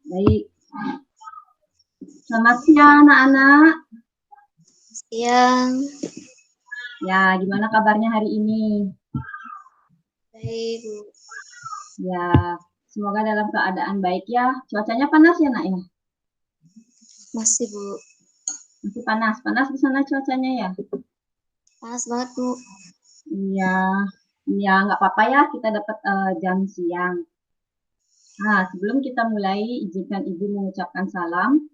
Baik. Selamat siang, anak-anak. Siang. Ya, gimana kabarnya hari ini? Baik, Bu. Ya, semoga dalam keadaan baik ya. Cuacanya panas ya, Nak ya? Masih, Bu. Masih panas. Panas di sana cuacanya ya? Panas banget, Bu. Iya. Ya, nggak apa-apa ya, kita dapat jam siang. Nah, sebelum kita mulai, izinkan Ibu mengucapkan salam.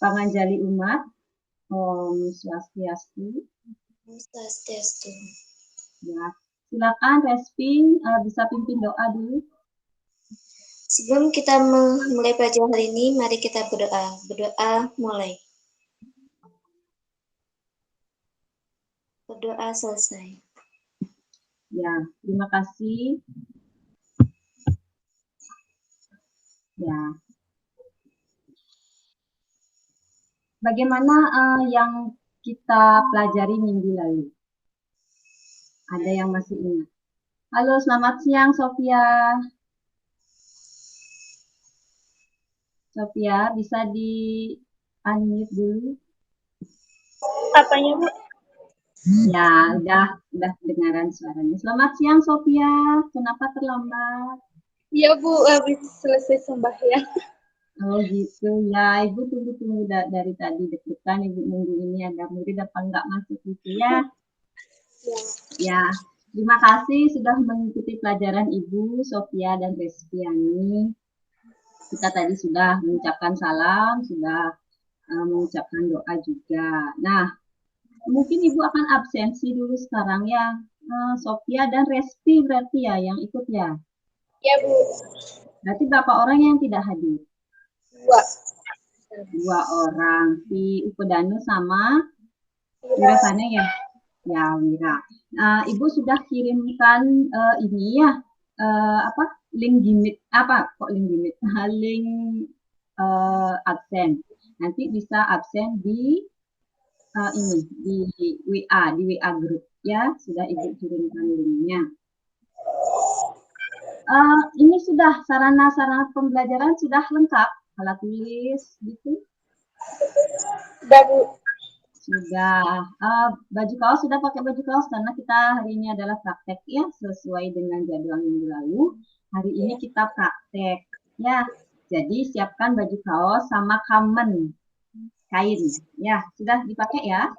Panganjali umat. Om Swastiastu. Swastiastu. Ya, silakan Respi bisa pimpin doa dulu. Sebelum kita mulai pelajaran hari ini, mari kita berdoa. Berdoa mulai. Berdoa selesai. Ya, terima kasih. Ya. Bagaimana yang kita pelajari minggu lalu? Ada yang masih ingat? Halo, selamat siang Sofia. Sofia, bisa di-unmute dulu? Apanya, Bu? Ya, udah kedengaran suaranya. Selamat siang Sofia. Kenapa terlambat? Iya, Bu, habis selesai sembahyang. Oh gitu ya, Ibu tunggu dari tadi deg-degan Ibu nunggu ini ada murid apa enggak masuk gitu ya. Ya, terima kasih sudah mengikuti pelajaran Ibu Sofia dan Respiani. Kita tadi sudah mengucapkan salam, sudah mengucapkan doa juga. Nah, mungkin Ibu akan absensi dulu sekarang ya. Sofia dan Respi berarti ya yang ikut ya. Iya, Bu. Berarti berapa orang yang tidak hadir? 2. 2 orang. Si Upedanu sama Wira sana ya. Ya, Wira. Nah, Ibu sudah kirimkan ini ya. Apa? Link gimmick. Apa? Kok link gimmick? Link absen. Nanti bisa absen di ini di WA group ya, sudah Ibu kirimkan linknya. Ini sudah sarana-sarana pembelajaran sudah lengkap, alat tulis gitu. Sudah, Bu. Sudah. Baju kaos sudah pakai baju kaos karena kita hari ini adalah praktek ya, sesuai dengan jadwal minggu lalu. Hari ini kita praktek ya. Jadi siapkan baju kaos sama kamen kain ya, sudah dipakai ya.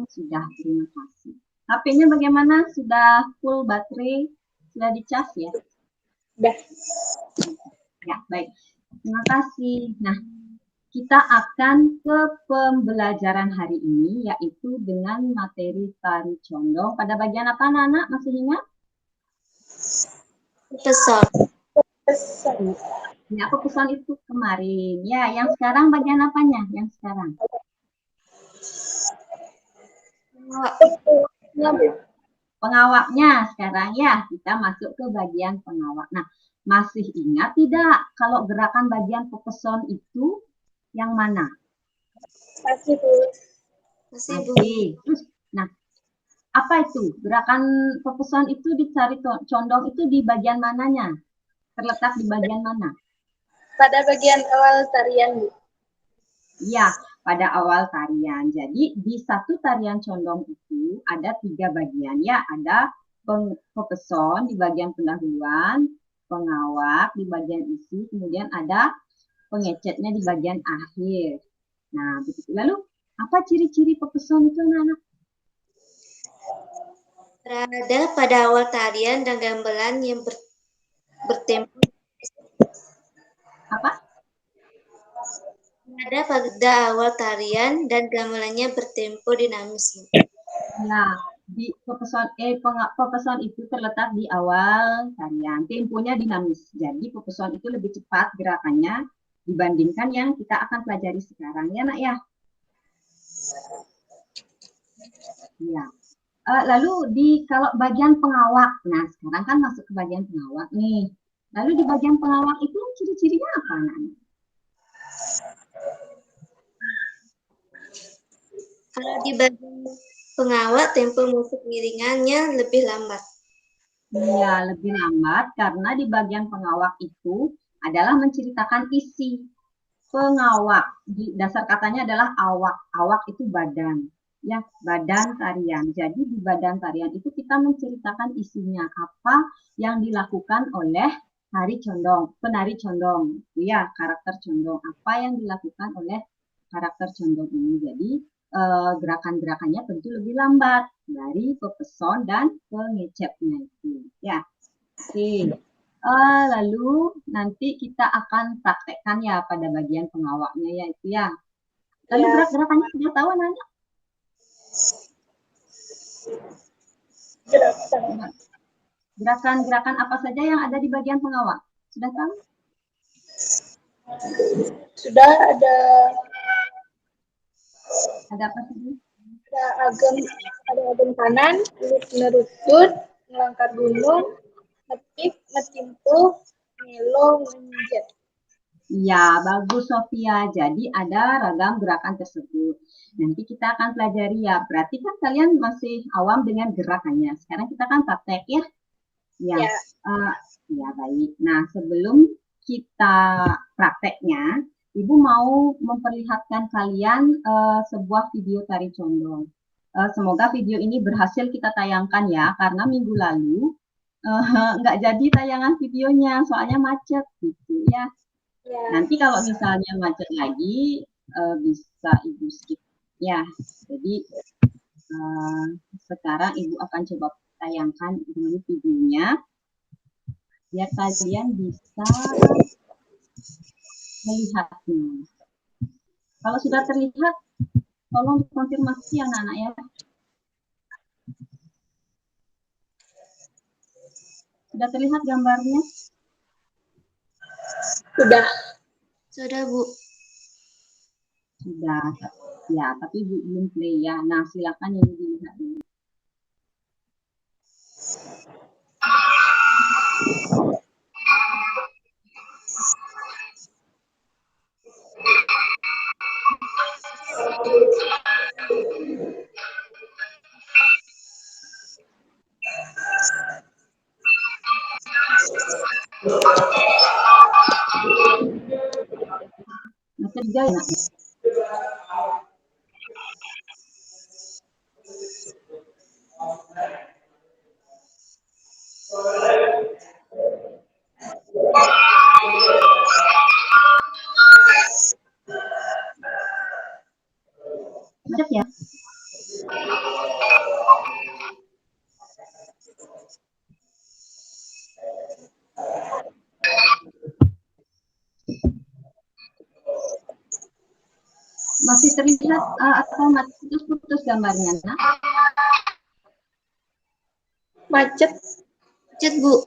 Sudah, terima kasih. HP-nya bagaimana? Sudah full baterai? Sudah dicas ya? Sudah. Ya, baik. Terima kasih. Nah, kita akan ke pembelajaran hari ini, yaitu dengan materi tari condong. Pada bagian apa, anak-anak? Masih ingat? Pesan. Ya, pesan itu kemarin. Ya, yang sekarang bagian apanya? Yang sekarang? Pengawaknya sekarang ya. Kita masuk ke bagian pengawak. Nah, masih ingat tidak kalau gerakan bagian pepeson itu yang mana? Masih, Bu. Masih, Bu. Terus, nah, apa itu? Gerakan pepeson itu dicari condong itu di bagian mananya? Terletak di bagian mana? Pada bagian awal tarian, Bu. Iya, pada awal tarian. Jadi di satu tarian condong itu ada 3 bagian ya. Ada pepeson di bagian pendahuluan, pengawak di bagian isi, kemudian ada pengecetnya di bagian akhir. Nah, begitu. Lalu apa ciri-ciri pepeson itu, anak-anak? Berada pada awal tarian dan gamelan yang bertempo. Apa? Berada pada awal tarian dan gamelannya bertempo dinamis. Nah, di pepeson itu terletak di awal tarian. Temponya dinamis. Jadi pepeson itu lebih cepat gerakannya dibandingkan yang kita akan pelajari sekarang ya, Nak ya. Ya. Lalu kalau bagian pengawak, nah sekarang kan masuk ke bagian pengawak nih. Lalu di bagian pengawak itu ciri-cirinya apa, Nak? Kalau di bagian pengawak, tempo musik iringannya lebih lambat. Iya, lebih lambat karena di bagian pengawak itu adalah menceritakan isi. Pengawak, di dasar katanya adalah awak. Awak itu badan, ya, badan tarian. Jadi di badan tarian itu kita menceritakan isinya, apa yang dilakukan oleh penari condong, ya, karakter condong. Apa yang dilakukan oleh karakter condong ini. Jadi gerakan-gerakannya tentu lebih lambat dari pepeson dan pengecepnya itu, ya. Oke. Lalu nanti kita akan praktekkan ya pada bagian pengawaknya ya itu ya. Lalu Ya. gerak-gerakannya sudah tahu nanya? Gerakan-gerakan apa saja yang ada di bagian pengawak? Sudah tahu? Sudah ada Ada apa saja? ada ageng kanan, nerutut, melangkar gunung, ngetip, ngetimpuh, ngelo, ngenjet. Ya, bagus Sofia. Jadi ada ragam gerakan tersebut. Nanti kita akan pelajari ya. Berarti kan kalian masih awam dengan gerakannya. Sekarang kita kan praktek ya. Ya, Ya. Ya baik. Nah, sebelum kita prakteknya, Ibu mau memperlihatkan kalian sebuah video tari condong. Semoga video ini berhasil kita tayangkan ya, karena minggu lalu nggak jadi tayangan videonya, soalnya macet gitu ya. Ya. Nanti kalau misalnya macet lagi, bisa Ibu skip ya. Jadi sekarang Ibu akan coba tayangkan dulu videonya, biar kalian bisa melihatnya. Kalau sudah terlihat, tolong konfirmasi anak-anak ya. Sudah terlihat gambarnya? Sudah. Sudah, Bu. Sudah. Ya, tapi belum play ya. Nah, silakan ini dilihat dulu. Macet juga ya, Nak? Macet ya? Masih terlihat atau putus-putus gambarnya, Nak? Macet. Macet, Bu.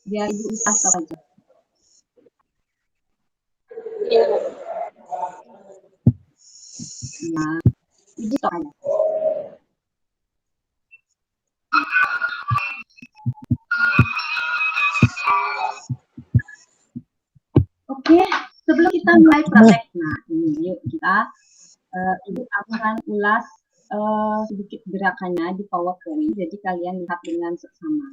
Biar Ibu bisa stop aja. Ya. Nah, Ibu stop aja. Oke, sebelum kita mulai praktek, nah ini yuk kita Ibu akan ulas sedikit gerakannya di PowerPoint, jadi kalian lihat dengan seksama.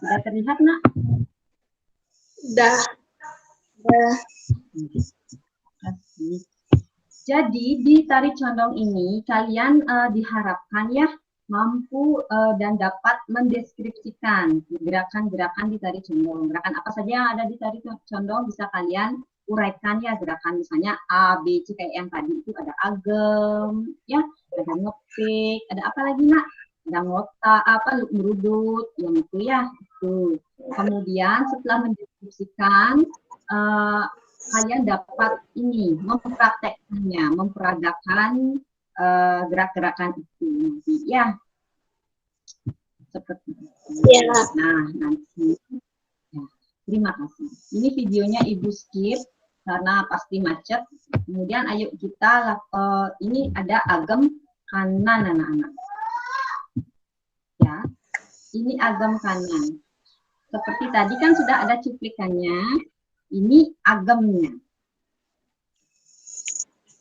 Sudah terlihat, Nak? Sudah. Jadi di tari condong ini kalian diharapkan ya mampu dan dapat mendeskripsikan gerakan-gerakan di tari condong. Gerakan apa saja yang ada di tari condong bisa kalian uraikan ya, gerakan misalnya A, B, C kayak yang tadi itu ada agem, ya, ada ngepik, ada apa lagi Nak? Ada ngota, merudut, yang itu ya. Itu. Kemudian setelah mendeskripsikan kalian dapat ini mempraktekkannya, memperagakan gerak-gerakan itu nanti ya seperti itu. Ya. Nah nanti ya, Terima kasih. Ini videonya Ibu skip karena pasti macet. Kemudian ayo kita, ini ada agam kanan anak-anak. Ya, ini agam kanan. Seperti tadi kan sudah ada cuplikannya. Ini agamnya.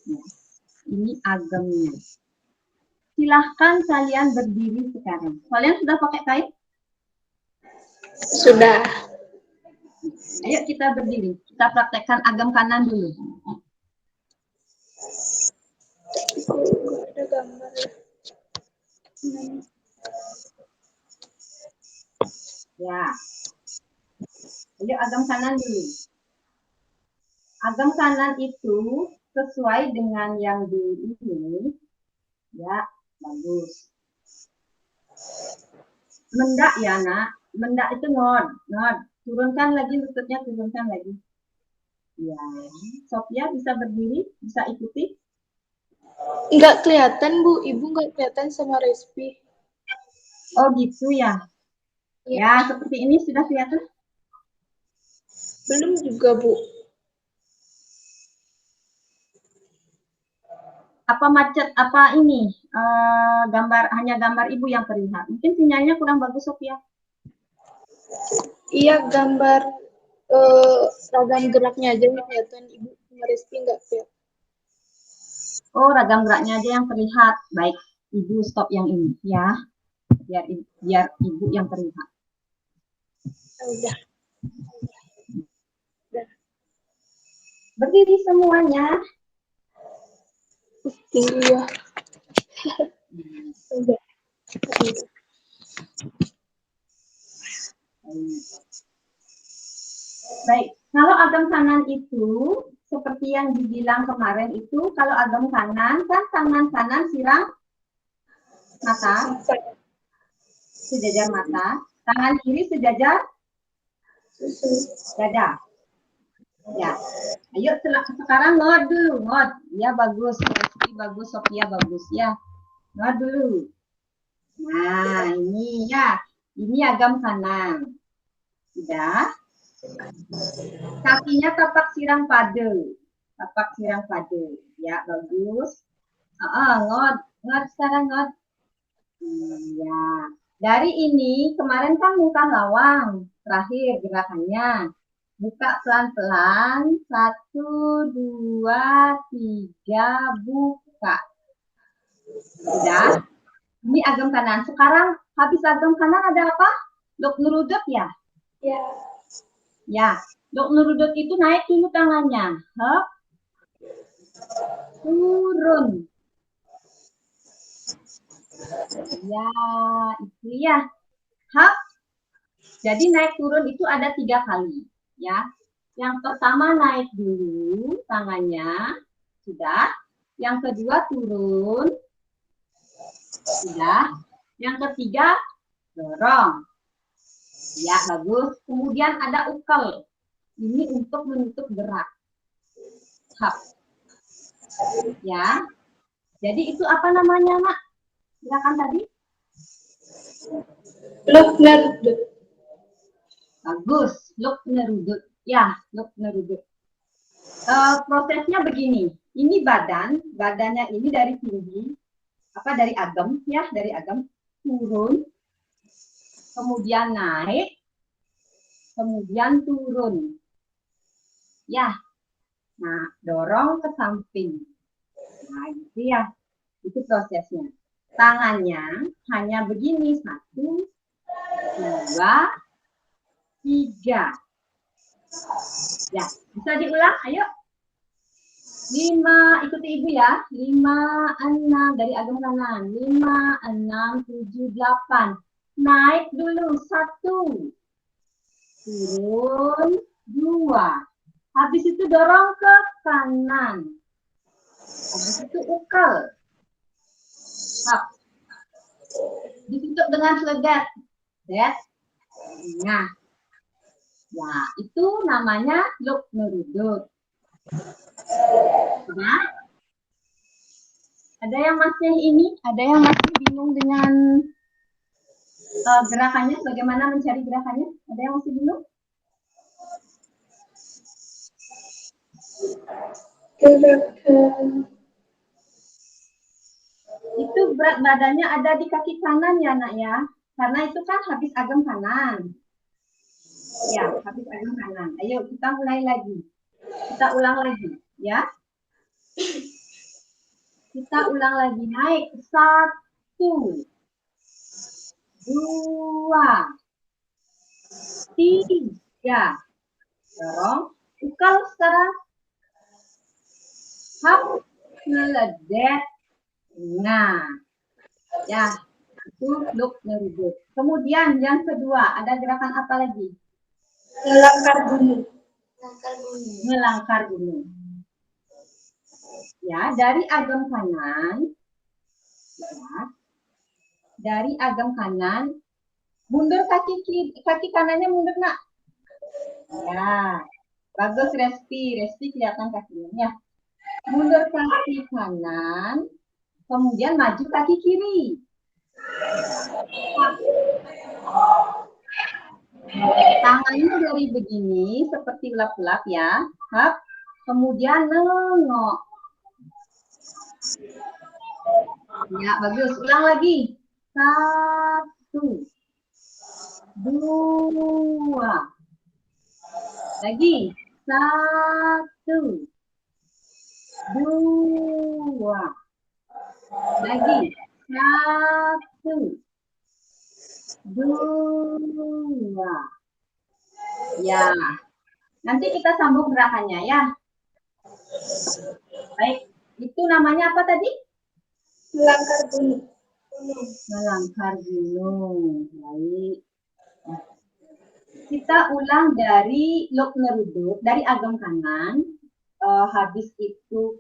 Ya, ini agamnya. Silahkan kalian berdiri sekarang. Kalian sudah pakai kain? Sudah. Ayo kita berdiri. Kita praktekkan agam kanan dulu. Ada gambar. Ya. Ayo agam kanan dulu. Agam kanan itu sesuai dengan yang di ini. Ya, bagus. Mendak ya, Nak. Mendak itu nod. Turunkan lagi lututnya, turunkan lagi. Ya. Sophia bisa berdiri, bisa ikuti. Nggak kelihatan, Bu. Ibu nggak kelihatan sama Respi. Oh gitu ya. Ya, seperti ini sudah kelihatan. Belum juga, Bu. Apa macet? Apa ini? Hanya gambar ibu yang terlihat. Mungkin sinyalnya kurang bagus, Sophia. Iya, gambar ragam geraknya aja yang kelihatan. Ibu sama Respi nggak kelihatan. Oh, ragam geraknya aja yang terlihat. Baik, ibu stop yang ini ya. Biar ibu yang terlihat. Udah. Berdiri semuanya. Tinggi ya. Udah. Baik, kalau agam kanan itu seperti yang dibilang kemarin itu, kalau agam kanan kan tangan kanan siram mata, sejajar mata, tangan kiri sejajar dada. Ya, ayo sekarang nod dulu, nod. Ya bagus, Rizky bagus, Sophia bagus ya. Nod dulu. Nah ini ya, ini agam kanan. Sudah. Kakinya tapak sirang pade. Tapak sirang pade. Ya, bagus. Ngot sekarang ngot. Ya. Dari ini, kemarin kan muka lawang. Terakhir gerakannya. Buka pelan-pelan. 1, 2, 3, buka. Sudah. Ini agam kanan. Sekarang habis agam kanan ada apa? Dok nuruduk ya? Ya. Ya, dok nuruduk itu naik dulu tangannya. Hop. Turun. Ya, itu ya. Hop. Jadi naik turun itu ada 3 kali. Ya. Yang pertama naik dulu tangannya. Sudah. Yang kedua turun. Sudah. Yang ketiga dorong. Ya, bagus. Kemudian ada ukel. Ini untuk menutup gerak. Hap. Ya. Jadi itu apa namanya, Mak? Gerakan tadi? Look nerudut. Bagus. Look nerudut. Ya, look nerudut. Prosesnya begini. Ini badannya ini dari tinggi, dari agam, ya, dari agam turun, kemudian naik, kemudian turun. Ya. Nah, dorong ke samping. Nah, gitu ya. Itu prosesnya. Tangannya hanya begini. 1, 2, 3. Ya, bisa diulang? Ayo. 5, ikuti ibu ya. 5, 6, dari agam kanan. 5, 6, 7, 8. Naik dulu. 1. Turun. 2. Habis itu dorong ke kanan. Habis itu ukel. Hap. Ditutup dengan selegat. Ya. Nah. Ya, itu namanya look nurudut. Nah. Ada yang masih bingung dengan gerakannya, bagaimana mencari gerakannya? Ada yang masih bingung? Gerakan. Itu berat badannya ada di kaki kanan ya, Nak ya. Karena itu kan habis agam kanan. Ya, habis agam kanan. Ayo kita mulai lagi. Kita ulang lagi, ya. Kita ulang lagi. Naik. 1, 2, 3. Dorong. Ukal sekarang. Hap. Ngeledek. Nah. Ya. Itu look ngeruduk. Kemudian yang kedua. Ada gerakan apa lagi? Melangkar gunung. Melangkar gunung. Ya, dari agam kanan. Ya, dari agam kanan. Mundur kaki kanannya mundur, Nak. Ya, bagus Resti. Resti kelihatan kakinya. Ya. Mundur kaki kanan, kemudian maju kaki kiri. Tangannya dari begini, seperti lap-lap ya. Hap. Kemudian nengok. Ya, bagus. Ulang lagi. 1, 2. Lagi. 1, 2. Lagi. 1, 2. Ya. Nanti kita sambung gerakannya ya. Baik. Itu namanya apa tadi? Melangkar gunung. Melangkar gunung. Baik. Kita ulang dari lok ngeruduk, dari agam kanan. Habis itu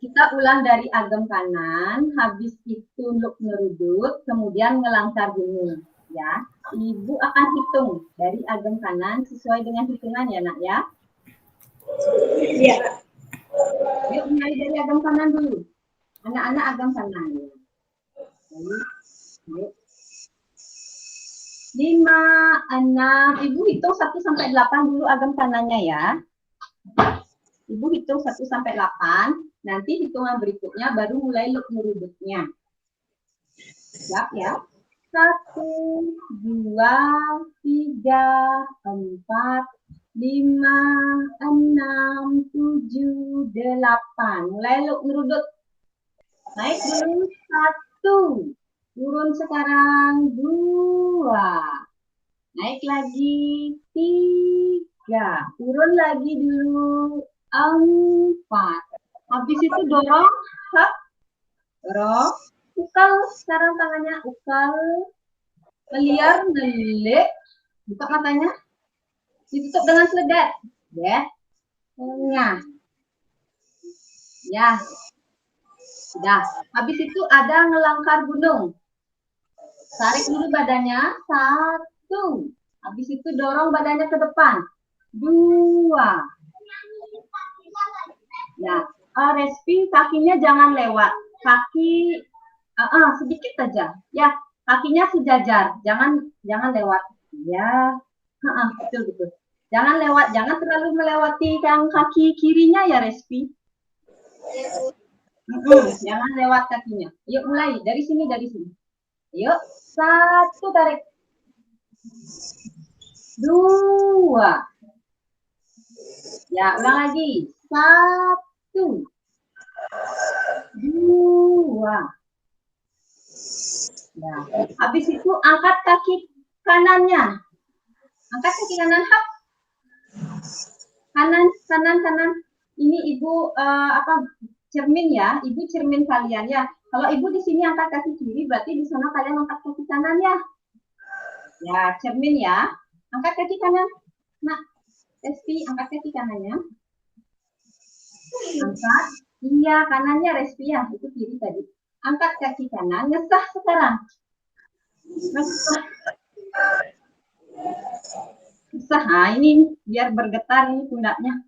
kita ulang dari agam kanan, habis itu lok ngeruduk, kemudian ngelangkar gunung. Ya, Ibu akan hitung dari agam kanan sesuai dengan hitungan ya, Nak ya. Iya. Yuk mulai dari agam kanan dulu. Anak-anak agam kanan. Yuk. 5, 6. Ibu hitung 1 sampai 8 dulu agam kanannya ya. Ibu hitung 1 sampai 8. Nanti hitungan berikutnya baru mulai luk ngeruduknya. Siap ya. 1, 2, 3, 4, 5, 6, 7, 8. Mulai luk ngeruduk. Naik dulu 1. Turun sekarang 2. Naik lagi 3. Turun lagi dulu 4. Habis itu dorong. Hap. Dorong. Ukal sekarang tangannya. Ukal. Meliar. Nelik. Buka matanya. Ditutup dengan seledat. Ya. Tengah. Ya. Sudah. Habis itu ada ngelangkar gunung. Tarik dulu badannya. 1. Habis itu dorong badannya ke depan. 2. Ya, Resti kakinya jangan lewat. Kaki sedikit saja. Ya, kakinya sejajar. Jangan lewat. Ya, betul. Jangan lewat. Jangan terlalu melewati yang kaki kirinya ya, Resti. Jangan lewat kakinya. Yuk mulai dari sini. Yuk, 1 tarik. 2. Ya, ulang lagi. 1, 2. Ya, habis itu angkat kaki kanannya. Angkat kaki kanan, hap. Kanan. Ini Ibu cermin ya. Ibu cermin kalian ya. Kalau Ibu di sini angkat kaki kiri, berarti di sana kalian angkat kaki kanan ya. Ya, cermin ya. Angkat kaki kanan. Nah, Resti, angkat kaki kanannya. Angkat. Iya, kanannya Resti ya. Itu kiri tadi. Angkat kaki kanan. Ngesah sekarang. Ngesah. Nah, ini biar bergetar ini pundaknya.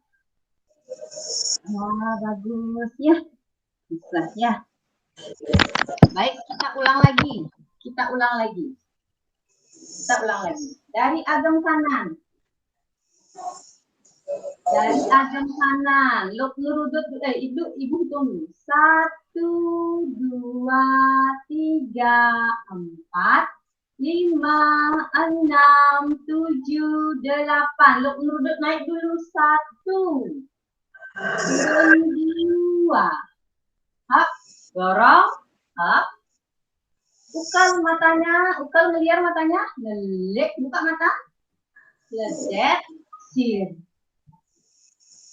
Wah, bagus ya. Bisa ya. Baik, kita ulang lagi. Dari agam kanan. Dari agam kanan, nurudut ibu hitung. 1, 2, 3, 4, 5, 6, 7, 8. Nurudut naik dulu 1, 2. Hap, dorong, hap. Ukal matanya, ukal ngeliar matanya, ngelik, buka mata, ledet, sir.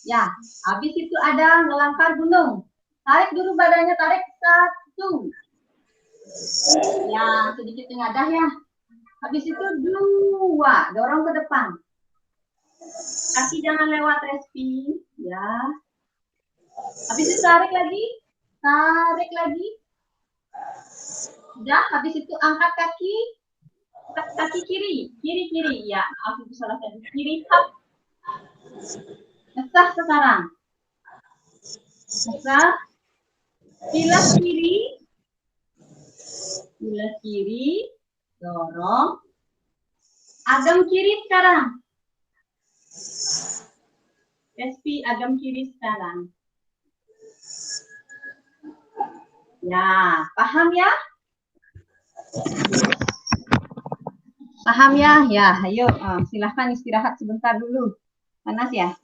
Ya, habis itu ada ngelangkar gunung. Tarik dulu badannya, tarik 1. Ya, sedikit tengadah ya. Habis itu 2, dorong ke depan. Kaki jangan lewat respi, ya. Habis itu tarik lagi. Udah, habis itu angkat kaki kiri, ya. Aku salah tadi, kiri, hap. Ngesah sekarang. Ngesah. Bilas kiri, dorong. Agam kiri sekarang. Respi agam kiri sekarang. Ya, paham ya? Paham ya? Ya, ayo silahkan istirahat sebentar dulu. Panas ya?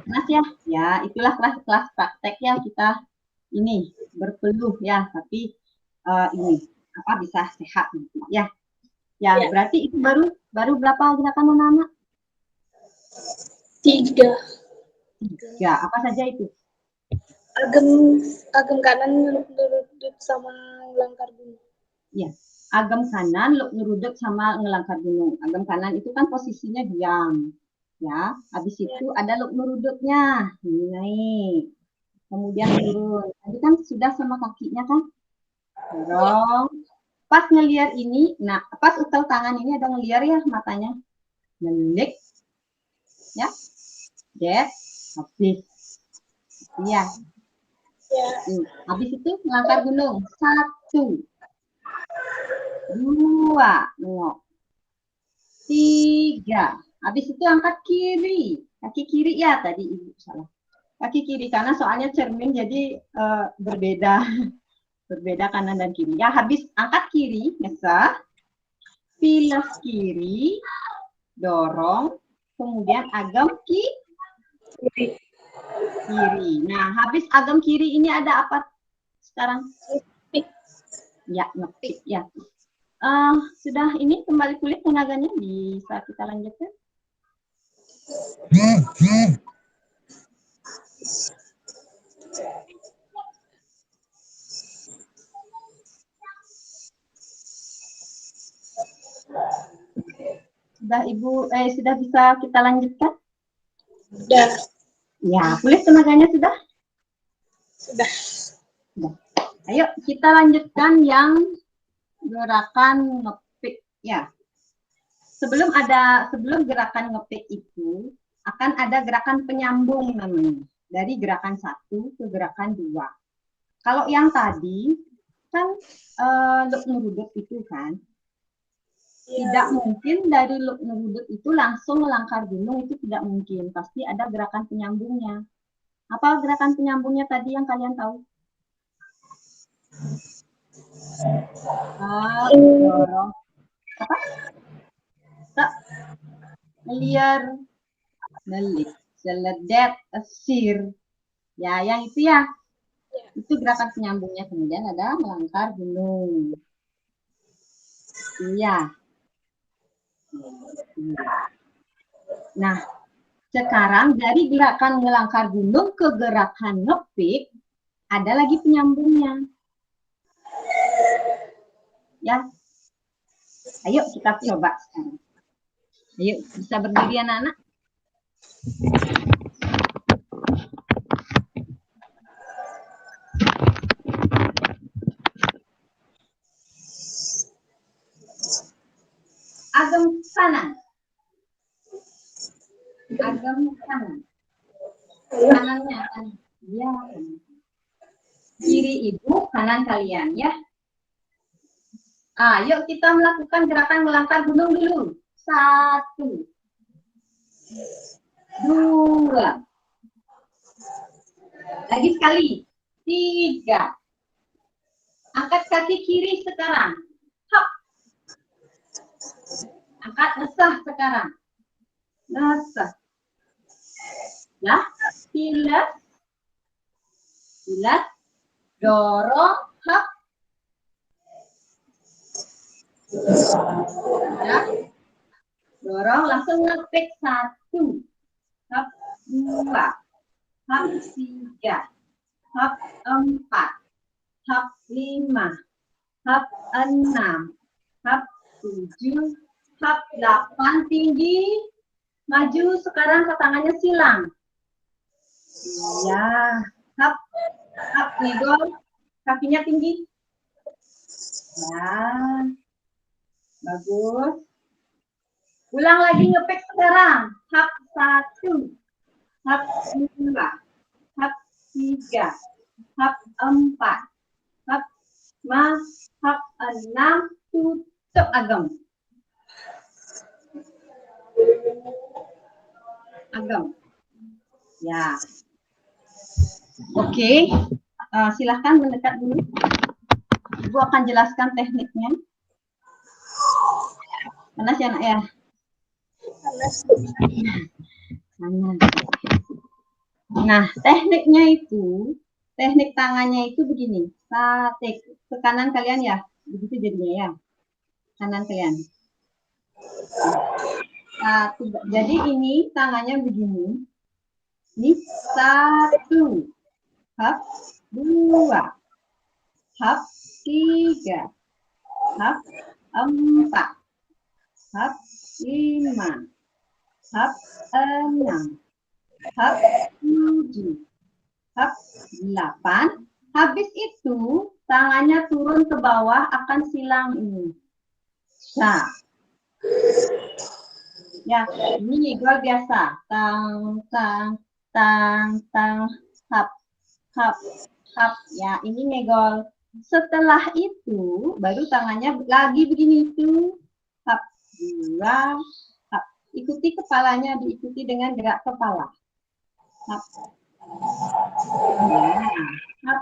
Panas ya? Ya, itulah kelas praktek ya kita ini berpeluh ya, tapi ini apa bisa sehat ya. Ya, berarti itu baru berapa gerakan anak-anak? 3. Ya, apa saja itu? Agam kanan nurudut sama ngelangkar gunung. Ya, agam kanan nurudut sama ngelangkar gunung. Agam kanan itu kan posisinya diam. Ya, habis itu ada nurudutnya. Ini naik. Kemudian turun. Tadi kan sudah sama kakinya kan? Dorong. Pas ngeliar ini, nah pas utel tangan ini ada ngeliar ya matanya. Ngelik. Ya. Get. Habis. Iya. Habis itu ngelangkar gunung. 1, 2, 3. Habis itu angkat kiri. Kaki kiri ya tadi ibu salah. Kaki kiri karena soalnya cermin jadi berbeda. Berbeda kanan dan kiri. Ya, habis angkat kiri, ngesah. Pilas kiri, dorong. Kemudian agam kiri. Nah, habis agam kiri ini ada apa sekarang? Ya, ngepik ya. Sudah ini kembali pulih tenaganya, bisa kita lanjutkan? Sudah Ibu, sudah bisa kita lanjutkan? Sudah. Ya, pulih tenaganya sudah? Sudah. Ayo kita lanjutkan yang gerakan ngepik ya. Sebelum gerakan ngepik itu akan ada gerakan penyambung namanya. Dari gerakan 1 ke gerakan 2. Kalau yang tadi kan nurudut itu kan tidak mungkin dari nurudut itu langsung melangkar gunung, itu tidak mungkin. Pasti ada gerakan penyambungnya. Apa gerakan penyambungnya tadi yang kalian tahu? Dorong. Apa? Ngeliar, nelik, seledet, esir. Ya, yang itu ya. Itu gerakan penyambungnya. Kemudian ada melangkar gunung. Iya. Nah, sekarang dari gerakan melangkar gunung ke gerakan ngepik, ada lagi penyambungnya. Ya. Ayo kita coba sekarang. Ayo, bisa berdiri anak-anak? Agam kanan. Agam kanan. Kanannya kan. Ya. Kiri ibu, kanan kalian ya. Yuk kita melakukan gerakan melangkah gunung dulu. 1, 2. Lagi sekali. 3. Angkat kaki kiri sekarang. Hop. Angkat nesah sekarang. Nesah. Ya, pilas. Pilas. Dorong. Hop. Ya. Dorong langsung ngepik 1. Hop 2. Hop 3. Hop 4. Hop 5. Hop 6. Hop 7. Hop 8 tinggi. Maju sekarang ke tangannya silang. Ya. Hop. Hop ngegol. Kakinya tinggi. Ya. Bagus. Ulang lagi ngepek sekarang. Hop 1. Hop 2. Hop 3. Hop 4. Hop 5. Hop 6. Tutup agam. Agam. Ya. Oke. Silahkan mendekat dulu. Ibu akan jelaskan tekniknya. Panas ya, Nak ya? Nah, tekniknya itu, teknik tangannya itu begini. Ke kanan kalian ya, begitu jadinya ya. Kanan kalian. Jadi ini tangannya begini. Ini 1. Hop 2. Hop 3. Hop 4. Hop 5. Hop 6. Hop 7. Hop 8. Habis itu tangannya turun ke bawah akan silang ini. Nah. Ya, ini ngegol biasa. Tang, tang, tang, tang, hop, hop, hop. Ya, ini ngegol. Setelah itu, baru tangannya lagi begini itu. Hop, 2, hop. Ikuti kepalanya, diikuti dengan gerak kepala. Hop. Hop,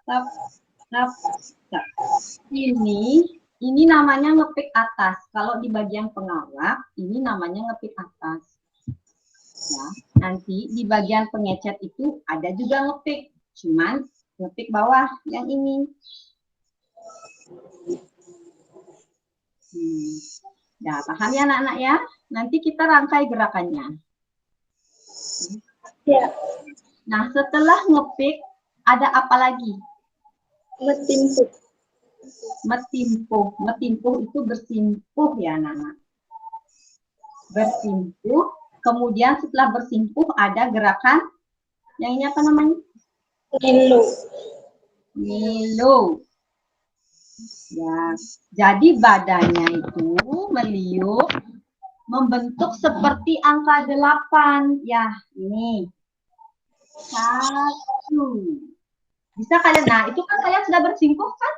hop, hop, hop. Ini namanya ngepik atas. Kalau di bagian pengawak, ini namanya ngepik atas. Ya, nanti di bagian pengecet itu ada juga ngepik. Cuman ngepik bawah yang ini. Ya, paham ya anak-anak ya? Nanti kita rangkai gerakannya. Ya. Nah, setelah ngepik, ada apa lagi? Metimpuh. Metimpuh. Metimpuh itu bersimpuh ya anak-anak. Bersimpuh. Kemudian setelah bersimpuh ada gerakan. Yang ini apa namanya? Ngilu. Ngilu. Ya, jadi badannya itu meliuk, membentuk seperti angka 8. Ya, ini. 1. Bisa kalian, nah itu kan kalian sudah bersimpuh kan?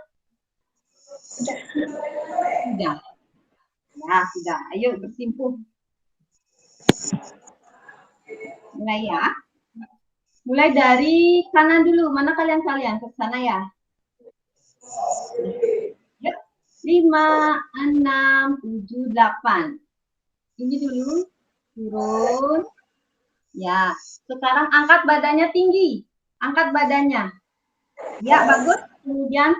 Sudah. Ya, sudah. Ayo bersimpuh. Mulai ya. Mulai dari kanan dulu. Mana kalian? Ke sana ya. 5, 6, 7, 8. Ini dulu. Turun. Ya. Sekarang angkat badannya tinggi. Angkat badannya. Ya, bagus. Kemudian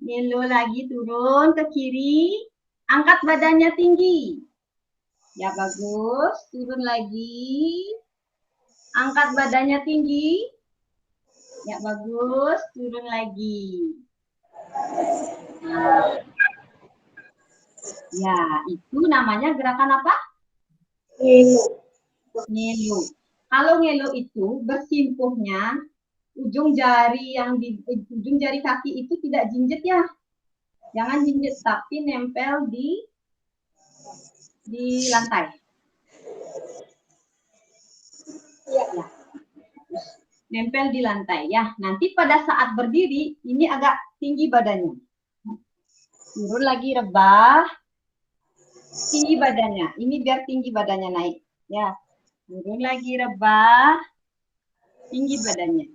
ngilu lagi turun ke kiri. Angkat badannya tinggi. Ya, bagus. Turun lagi. Angkat badannya tinggi. Ya, bagus. Turun lagi. Nah. Ya, itu namanya gerakan apa? Ngilu. Ngilu. Kalau ngilu itu bersimpuhnya ujung jari ujung jari kaki itu tidak jinjet ya. Jangan jinjet, tapi nempel di lantai. Ya. Nempel di lantai ya. Nanti pada saat berdiri ini agak tinggi badannya. Turun lagi rebah. Tinggi badannya. Ini biar tinggi badannya naik. Ya. Turun lagi rebah. Tinggi badannya.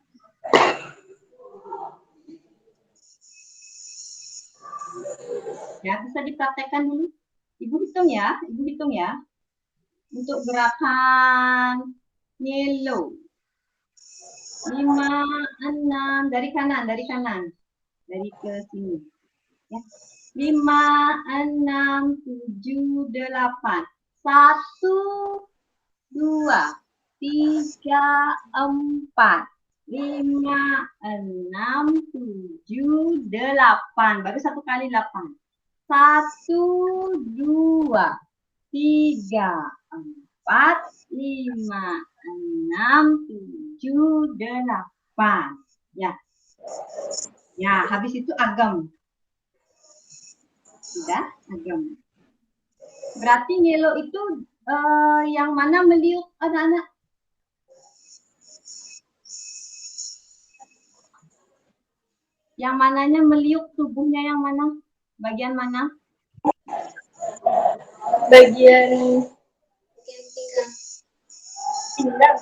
Ya, bisa dipraktekkan dulu. Ibu hitung ya. Ibu hitung ya. Untuk gerakan yellow. 5, 6. Dari kanan. Dari ke sini. Ya. 5, 6, 7, 8. 1, 2, 3, 4. 5, 6, 7, 8. Baru satu kali 8. 1, 2, 3, 4, 5, 6, 7, 8. Ya. Ya, habis itu agam. Sudah, agam. Berarti ngelo itu yang mana meliuk anak-anak? Yang mananya meliuk tubuhnya yang mana? Bagian mana? Bagian pinggang.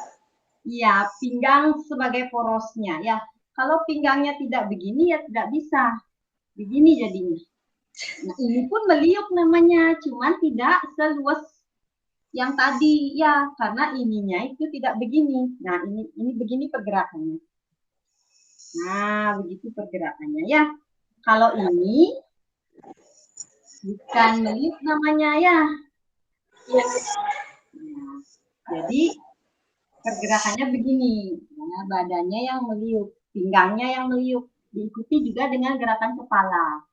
Iya, pinggang sebagai porosnya. Ya, kalau pinggangnya tidak begini ya tidak bisa. Begini jadinya. Nah, ini pun meliuk namanya, cuman tidak seluas yang tadi ya, karena ininya itu tidak begini. Nah, ini begini pergerakannya. Nah, begitu pergerakannya ya. Kalau ini bukan meliuk namanya ya. Nah, jadi pergerakannya begini. Nah, badannya yang meliuk, pinggangnya yang meliuk. Diikuti juga dengan gerakan kepala.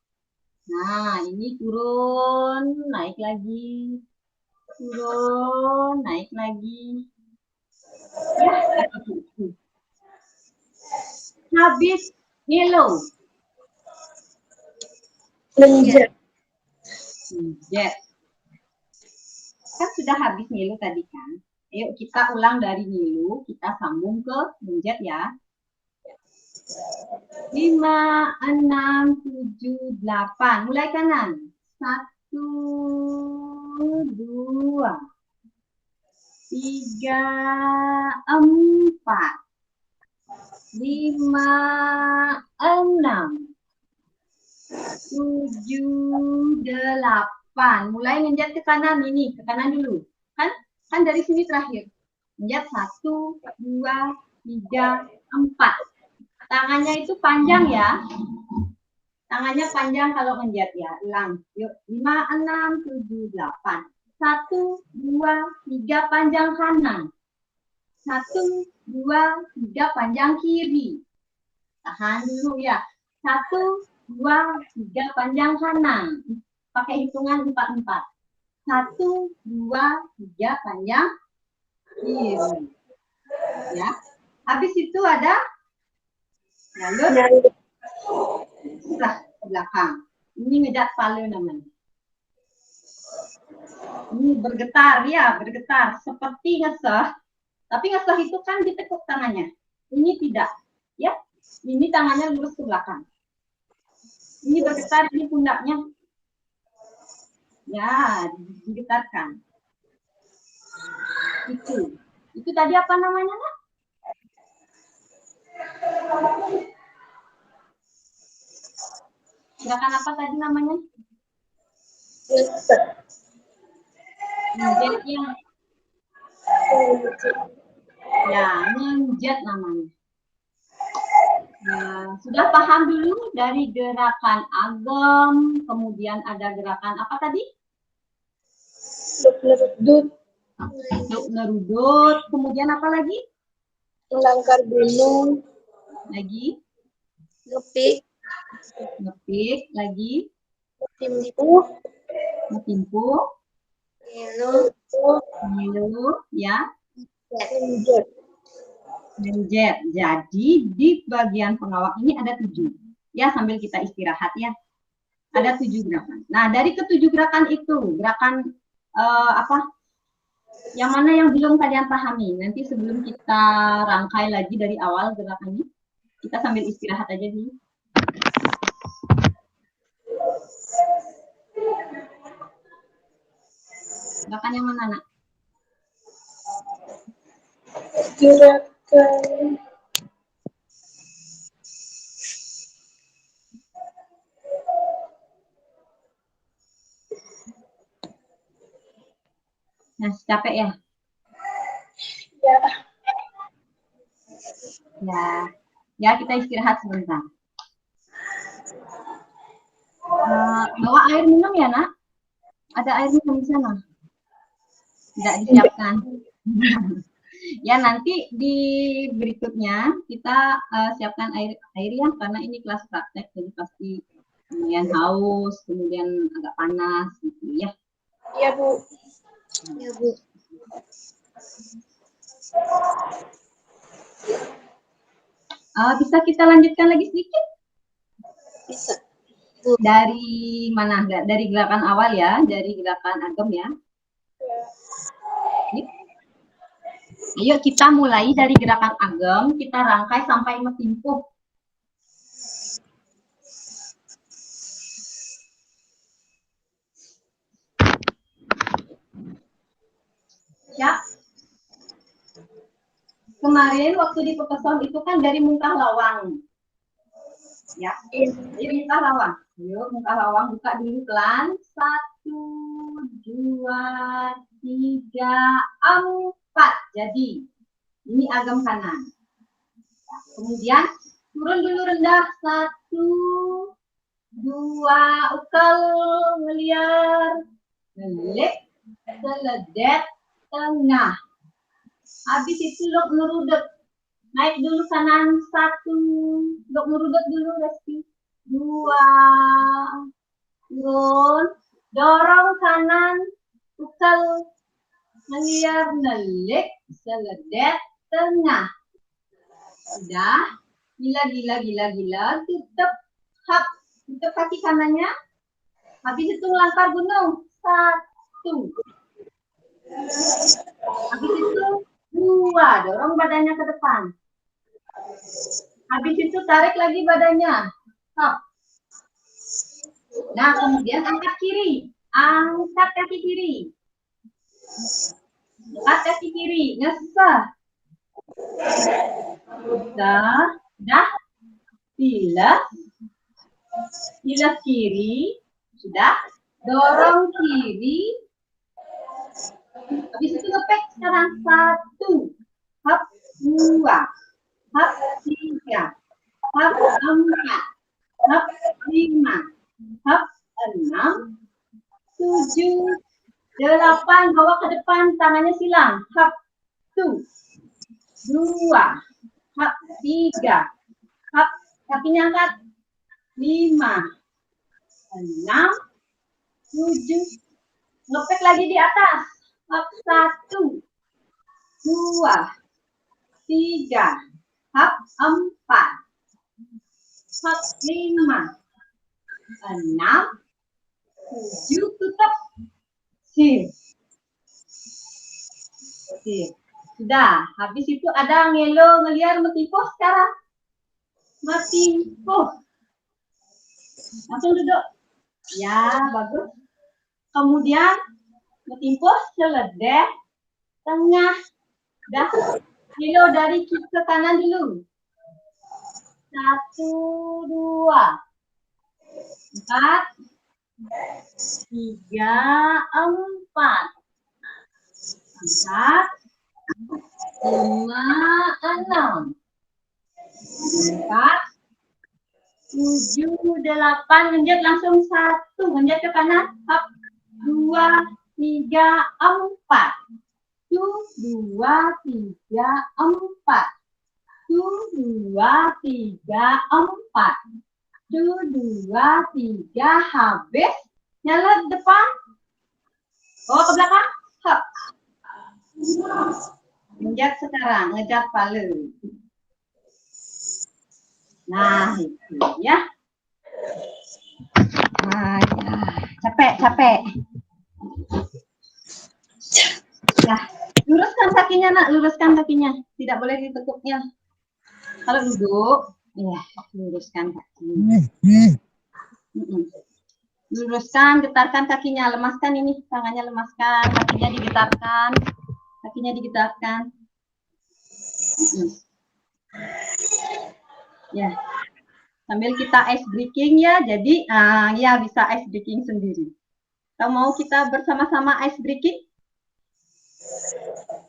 Nah, ini turun, naik lagi. Turun, naik lagi. Ya, begitu. Habis yellow. Menjet. Menjet. Kan sudah habis yellow tadi kan. Ayo kita ulang dari yellow, kita sambung ke menjet ya. 5, 6, 7, 8. Mulai kanan. 1, 2, 3, 4. 5, 6, 7, 8. Mulai menjat ke kanan ini, ke kanan dulu. Kan dari sini terakhir. Menjat 1, 2, 3, 4. Tangannya itu panjang ya. Tangannya panjang kalau menjat ya. Ulang. Yuk, 5, 6, 7, 8. 1, 2, 3 panjang kanan. 1, 2, 3 panjang kiri. Tahan dulu ya. 1, 2, 3 panjang kanan. Pakai hitungan 4, 4. 1, 2, 3 panjang kiri. Ya. Habis itu ada lalu setelah ke belakang. Ini ngejat palu namanya. Ini bergetar ya, bergetar seperti ngeseh. Tapi ngeseh itu kan ditekuk tangannya. Ini tidak. Ya, ini tangannya lurus ke belakang. Ini bergetar, ini pundaknya. Ya, digetarkan. Itu tadi apa namanya, Nak? Gerakan apa tadi namanya? Menjetnya. Ya, menjet namanya. Nah, sudah paham dulu dari gerakan agam, kemudian ada gerakan apa tadi? Nerudut. Nerudut, kemudian apa lagi? Melangkar gunung. Lagi? Ngepik. Ngepik, lagi? Timpu. Ngetimpu. Yellow. Ngilu, ya. Menjet. Menjet. Jadi di bagian pengawak ini ada 7. Ya, sambil kita istirahat ya. Ada 7 gerakan. Nah, dari ke-7 gerakan itu, gerakan apa? Yang mana yang belum kalian pahami? Nanti sebelum kita rangkai lagi dari awal gerakannya, kita sambil istirahat aja dulu. Gerakan yang mana, Nak? Gerakan Nah, capek ya? ya. Ya kita istirahat sebentar. Bawa air minum ya, Nak? Ada air minum di sana? Tidak disiapkan. Ya, nanti di berikutnya kita siapkan air ya, karena ini kelas praktek, jadi pasti kemudian haus, kemudian agak panas gitu ya. Iya, Bu. Ya, Bu. Bisa kita lanjutkan lagi sedikit? Bisa. Dari mana? Dari gerakan awal ya, dari gerakan agam ya. Ayo kita mulai dari gerakan agam, kita rangkai sampai metimpuh. Ya. Kemarin waktu di Pepeson itu kan dari Mungkah Lawang. Ya, jadi Mungkah Lawang. Yuk, Mungkah Lawang buka dulu pelan. 1, 2, 3, 4. Jadi, ini agam kanan. Kemudian, turun dulu rendah. 1, 2, ukal, ngeliar. Ngelik, seledet, tengah. Habis itu lok ngerudek. Naik dulu kanan 1. Lok ngerudek dulu Resti. 2. Turun. Dorong kanan. Ukal. Ngeliar. Nelik. Seledet. Tengah. Sudah. Gila. Tutup. Hap. Tutup kaki kanannya. Habis itu melangkah gunung. 1. Habis itu 2, dorong badannya ke depan. Habis itu tarik lagi badannya. Hop. Nah, kemudian angkat kiri. Angkat kaki kiri. Angkat kaki kiri. Ngesah. Dah. Bilas. Bilas kiri. Sudah. Dorong kiri. Habis itu ngepek sekarang. 1. Hap. 2. Hap. 3. Hap. 4. Hap. 5. Hap. 6. 7. 8. Bawa ke depan. Tangannya silang. Hap. 1. 2. Hap. 3. Hap. Kakinya angkat. 5. 6. 7. Ngepek lagi di atas. Hap. 1. 2. 3. Hap. 4. Hap. 5. 6. 7. Tutup. Sip. Sudah. Habis itu ada ngelo, ngeliar, metipuh sekarang. Metipuh. Langsung duduk. Ya, bagus. Kemudian metipuh, seledeh, tengah. Dah. Ngelo dari kiri ke kanan dulu. 1, 2. 4. 3, 4. 4. 5, 6. 4. 7, 8. Ngenjat langsung 1. Ngenjat ke kanan. Hap. 2, 3, 4. 1, 2, 3, 4. 1, 2, 3, 4. 1, 2, 3. Habis. Nyala depan. Bawa ke belakang. Hap. Ngejar sekarang. Ngejar palu. Nah, itu ya. Nah, ya. Capek. Nah, luruskan kakinya, Nak. Luruskan kakinya. Tidak boleh ditekuknya. Kalau duduk, ya, luruskan kakinya. Luruskan, getarkan kakinya, lemaskan ini, tangannya lemaskan, kakinya digetarkan, Ya, sambil kita ice breaking ya, jadi ya bisa ice breaking sendiri. Kalau mau kita bersama-sama ice breaking?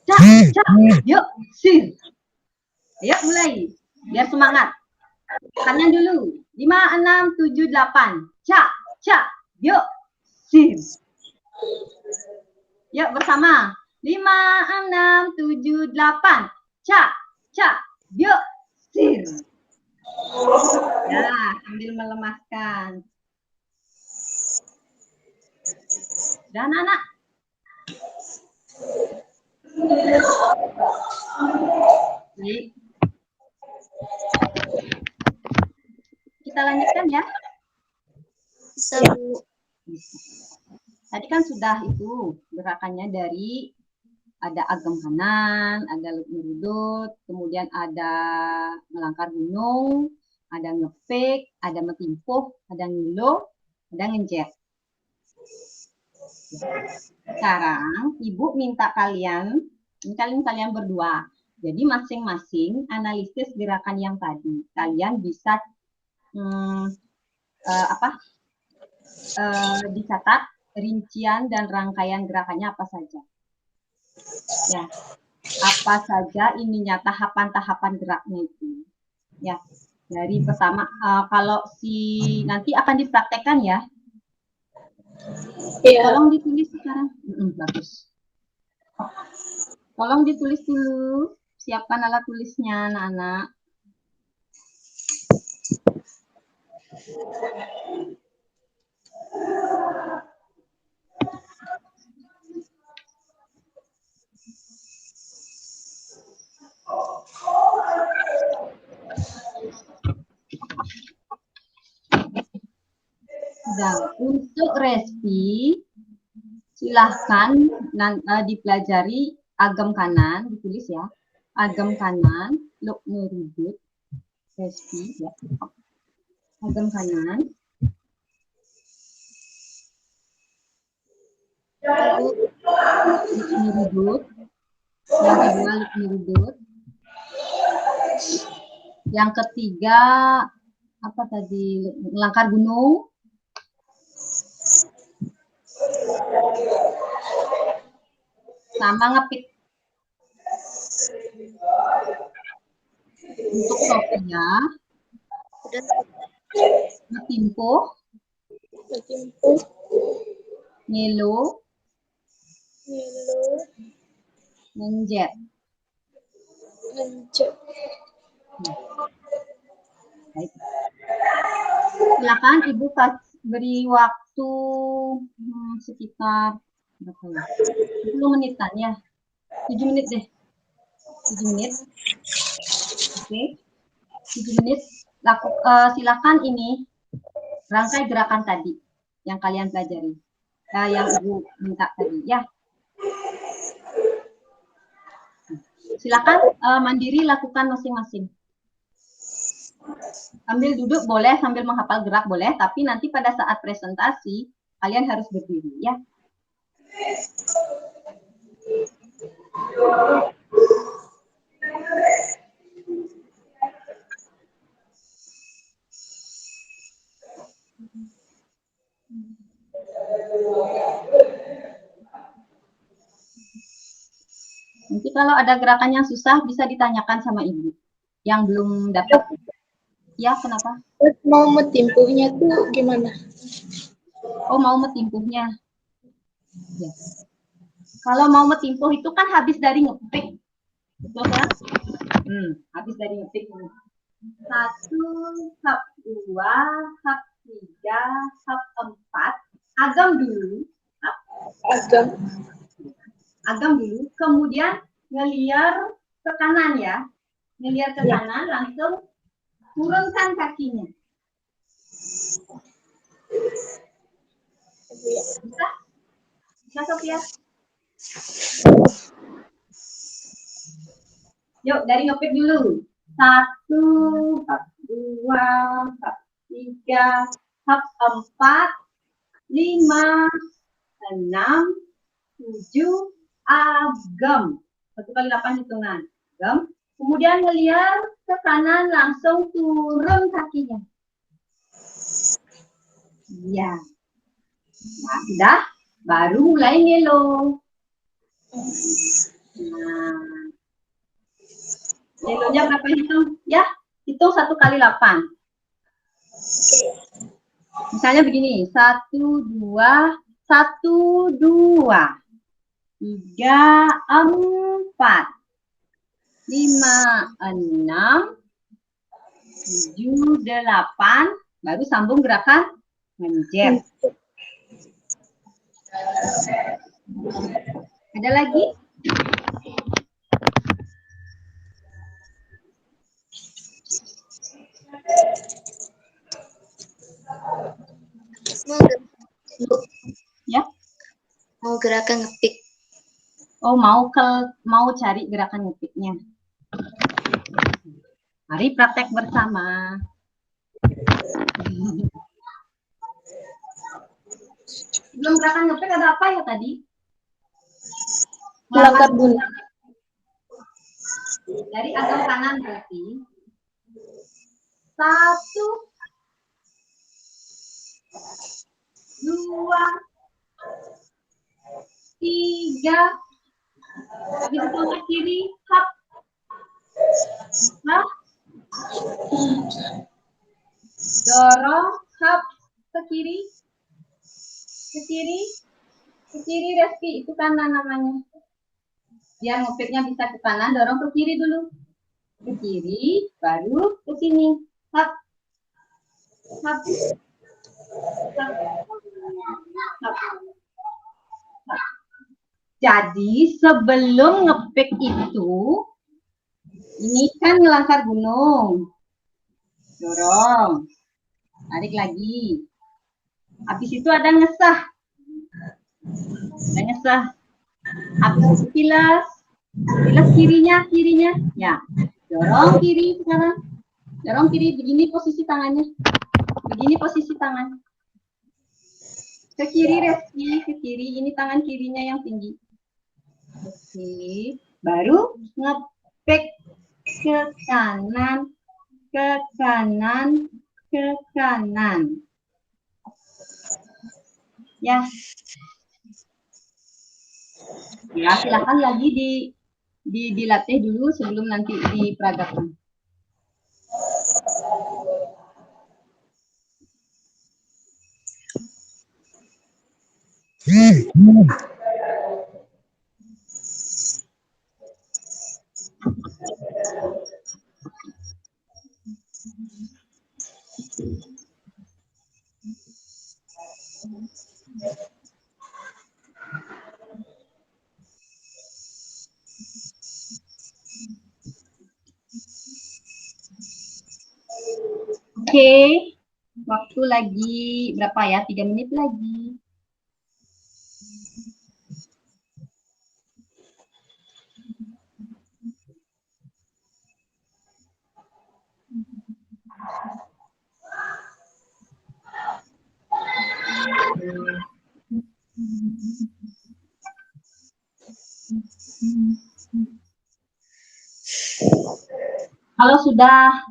Cak, yuk, sir. Ayo mulai, biar semangat. Tangan dulu, 5, 6, 7, 8. Cak, yuk, sir. Yuk bersama, 5, 6, 7, 8. Cak, yuk, sir. Ya, sambil melemaskan. Dan anak. Baik. Kita lanjutkan ya. Bisa, Bu. Tadi kan sudah itu gerakannya dari ada agam kanan, ada ngerudut, kemudian ada melangkar gunung, ada ngepik, ada metimpuh, ada ngilu, ada ngejet. Sekarang Ibu minta kalian berdua. Jadi masing-masing analisis gerakan yang tadi. Kalian bisa dicatat rincian dan rangkaian gerakannya apa saja. Ya, apa saja ininya tahapan-tahapan geraknya itu. Ya, dari pertama kalau nanti akan dipraktekkan ya. Tolong ditulis sekarang. Bagus. Tolong ditulis dulu. Siapkan alat tulisnya, anak-anak. Dan untuk respi, silahkan dipelajari agam kanan, ditulis ya. Agam kanan, luk ngerudut, respi, ya. Agam kanan. Luk ngerudut. Yang kedua, luk ngerudut. Yang ketiga, apa tadi? Melangkar gunung. Sama ngepit. Untuk Sophia, ngetimpuh, ngilu, ngenjet. Baik. Silakan Ibu beri waktu sekitar berapa ya? 10 menitan ya. 7 menit deh. 7 menit. Oke. 7 menit. Silakan ini rangkai gerakan tadi yang kalian pelajari. Yang Ibu minta tadi ya. Silakan mandiri lakukan masing-masing. Sambil duduk boleh, sambil menghafal gerak boleh, tapi nanti pada saat presentasi kalian harus berdiri ya. Nanti kalau ada gerakan yang susah bisa ditanyakan sama Ibu yang belum dapat. Ya, kenapa? Mau metimpuhnya tuh gimana? Oh, mau metimpuhnya. Ya. Kalau mau metimpuh itu kan habis dari ngepik. Betul kan? Habis dari ngepik. 1, hap 2, hap 3, hap 4. Agam dulu. Agam dulu. Kemudian ngeliar ke kanan ya. Ngeliar ke kanan, langsung turunkan kakinya. Bisa? Bisa, Sophia? Yuk, dari ngepik dulu. 1, hap 2, hap 3, hap 4. 5, 6, 7, agam. 1 kali 8 hitungan. Agam. Kemudian ngeliat ke kanan, langsung turun kakinya. Ya. Nah, sudah. Baru mulai ngelo. Nah. Ngelonya berapa hitung? Ya, hitung 1 kali 8. Misalnya begini, 1, 2, 1, 2, 3, 4, 5, 6, 7, 8, baru sambung gerakan menjep. Ada lagi? Ya. Mau gerakan ngepik. Oh, mau cari gerakan ngepiknya. Mari praktek bersama. Belum gerakan ngepik ada apa ya tadi? Melangkah bunyi. Dari agam kanan berarti 1, 2, 3, habis itu ke kiri, hap, hap, dorong, hap, ke kiri, Reski, itu kanan namanya. Biar ngepiknya bisa ke kanan, dorong ke kiri dulu. Ke kiri, baru ke sini. Hap, hap, hap, hap, hap. Jadi sebelum ngepik itu, ini kan ngelangkar gunung. Dorong. Tarik lagi. Habis itu ada ngesah. Habis itu pilas kirinya. Ya. Dorong kiri sekarang. Dorong kiri, begini posisi tangannya. Ke kiri, Reski, ke kiri. Ini tangan kirinya yang tinggi. Oke. Baru ngepik ke kanan, ke kanan, ke kanan. Ya. Ya, silakan lagi dilatih dulu sebelum nanti diperagakan. Oke, waktu lagi berapa ya? 3 menit lagi.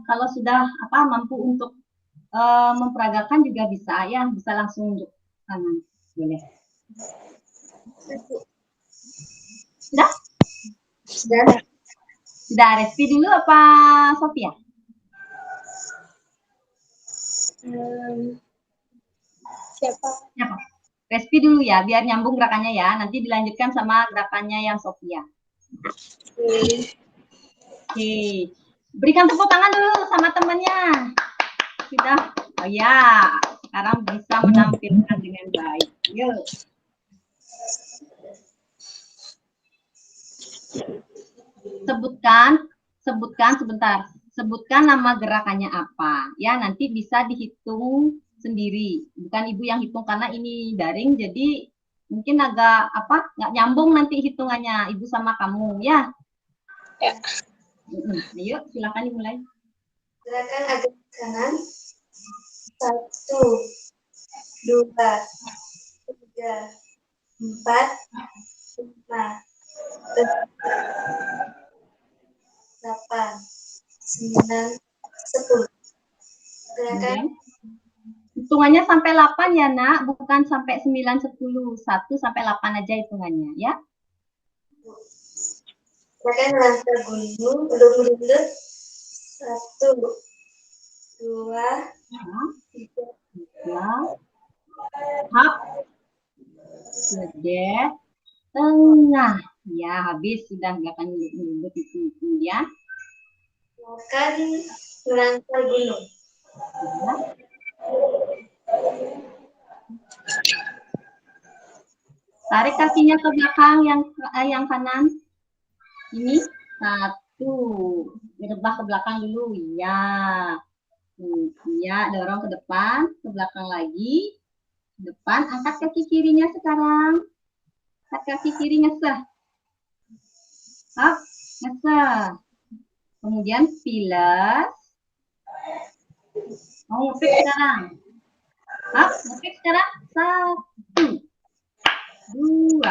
Kalau sudah mampu untuk memperagakan juga bisa ya, bisa langsung untuk tangan. Boleh. Sudah? Sudah, Reski dulu apa Sofia? Siapa? Reski dulu ya, biar nyambung gerakannya ya. Nanti dilanjutkan sama gerakannya yang Sofia. Oke. Berikan tepuk tangan dulu sama temannya. Sudah. Oh ya, sekarang bisa menampilkan dengan baik. Yuk. Sebutkan nama gerakannya apa. Ya, nanti bisa dihitung sendiri. Bukan Ibu yang hitung karena ini daring, jadi mungkin agak nggak nyambung nanti hitungannya Ibu sama kamu, ya. Ya. Ayo, silakan dimulai. Gerakan agak kanan. 1, 2, 4, 5, 8, 9, 10. Gerakan hitungannya sampai 8 ya, Nak, bukan sampai 9, 10. 1 sampai 8 aja hitungannya, ya. gerakan melangkah gunung, mundur. 1, 2, 3, hap, sedeh, tengah. Ya, habis sudah gerakan mundur itu. Kemudian gerakan melangkah gunung. ya. Tarik kakinya ke belakang yang kanan. Ini 1. Direbah ke belakang dulu. Ya. Ya, dorong ke depan, ke belakang lagi. Ke depan, angkat kaki kirinya sekarang. Angkat kaki kiri, ngeseh. Up, ngeseh. Kemudian pilas. Mau ngepik sekarang. Up, ngepik sekarang. 1, 2,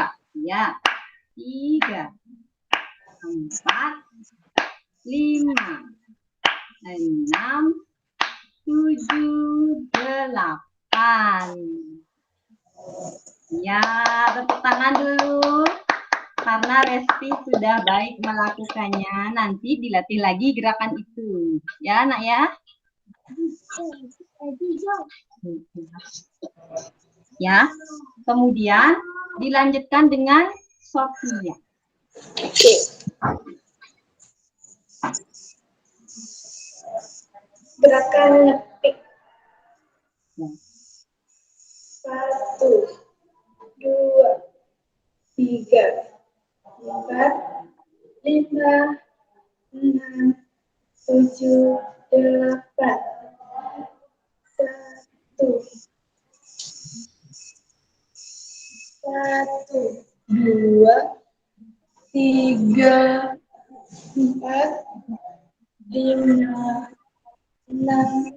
ya. 3, 4, 5, 6, 7, 8. Ya, tepuk tangan dulu. Karena Resti sudah baik melakukannya. Nanti dilatih lagi gerakan itu. Ya, Nak ya. Ya. Kemudian dilanjutkan dengan Sophia. Gerakan ngepik. 1, 2, 3, 4, 5, 6, 7, 8. 1, 2, 3, 4, 5, 6,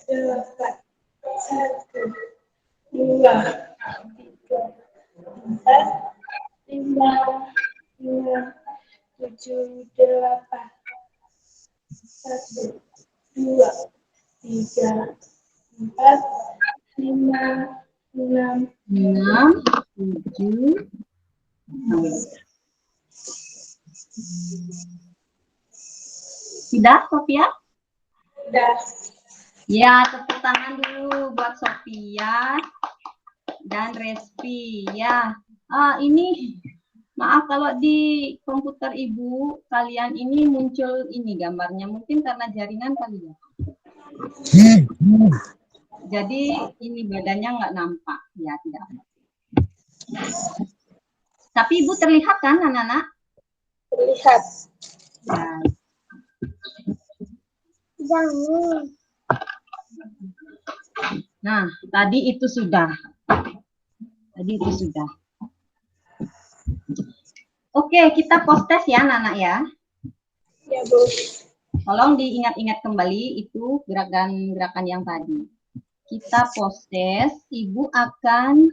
8. 1, 2, 3, 4, 5, 6, 7, 8. 1, 2, 3, 4, 5, 6, 7. Sudah, Sophia? Sudah. Ya, tepuk tangan dulu buat Sophia dan Resti. Ya, ini maaf kalau di komputer Ibu kalian ini muncul ini gambarnya. Mungkin karena jaringan kali ya. Jadi ini badannya nggak nampak. Ya, tidak. Tapi Ibu terlihat kan, anak-anak? Terlihat. Ya. Nah, tadi itu sudah. Oke, kita post test ya, anak-anak ya. Ya, Bu. Tolong diingat-ingat kembali itu gerakan-gerakan yang tadi. Kita post test, Ibu akan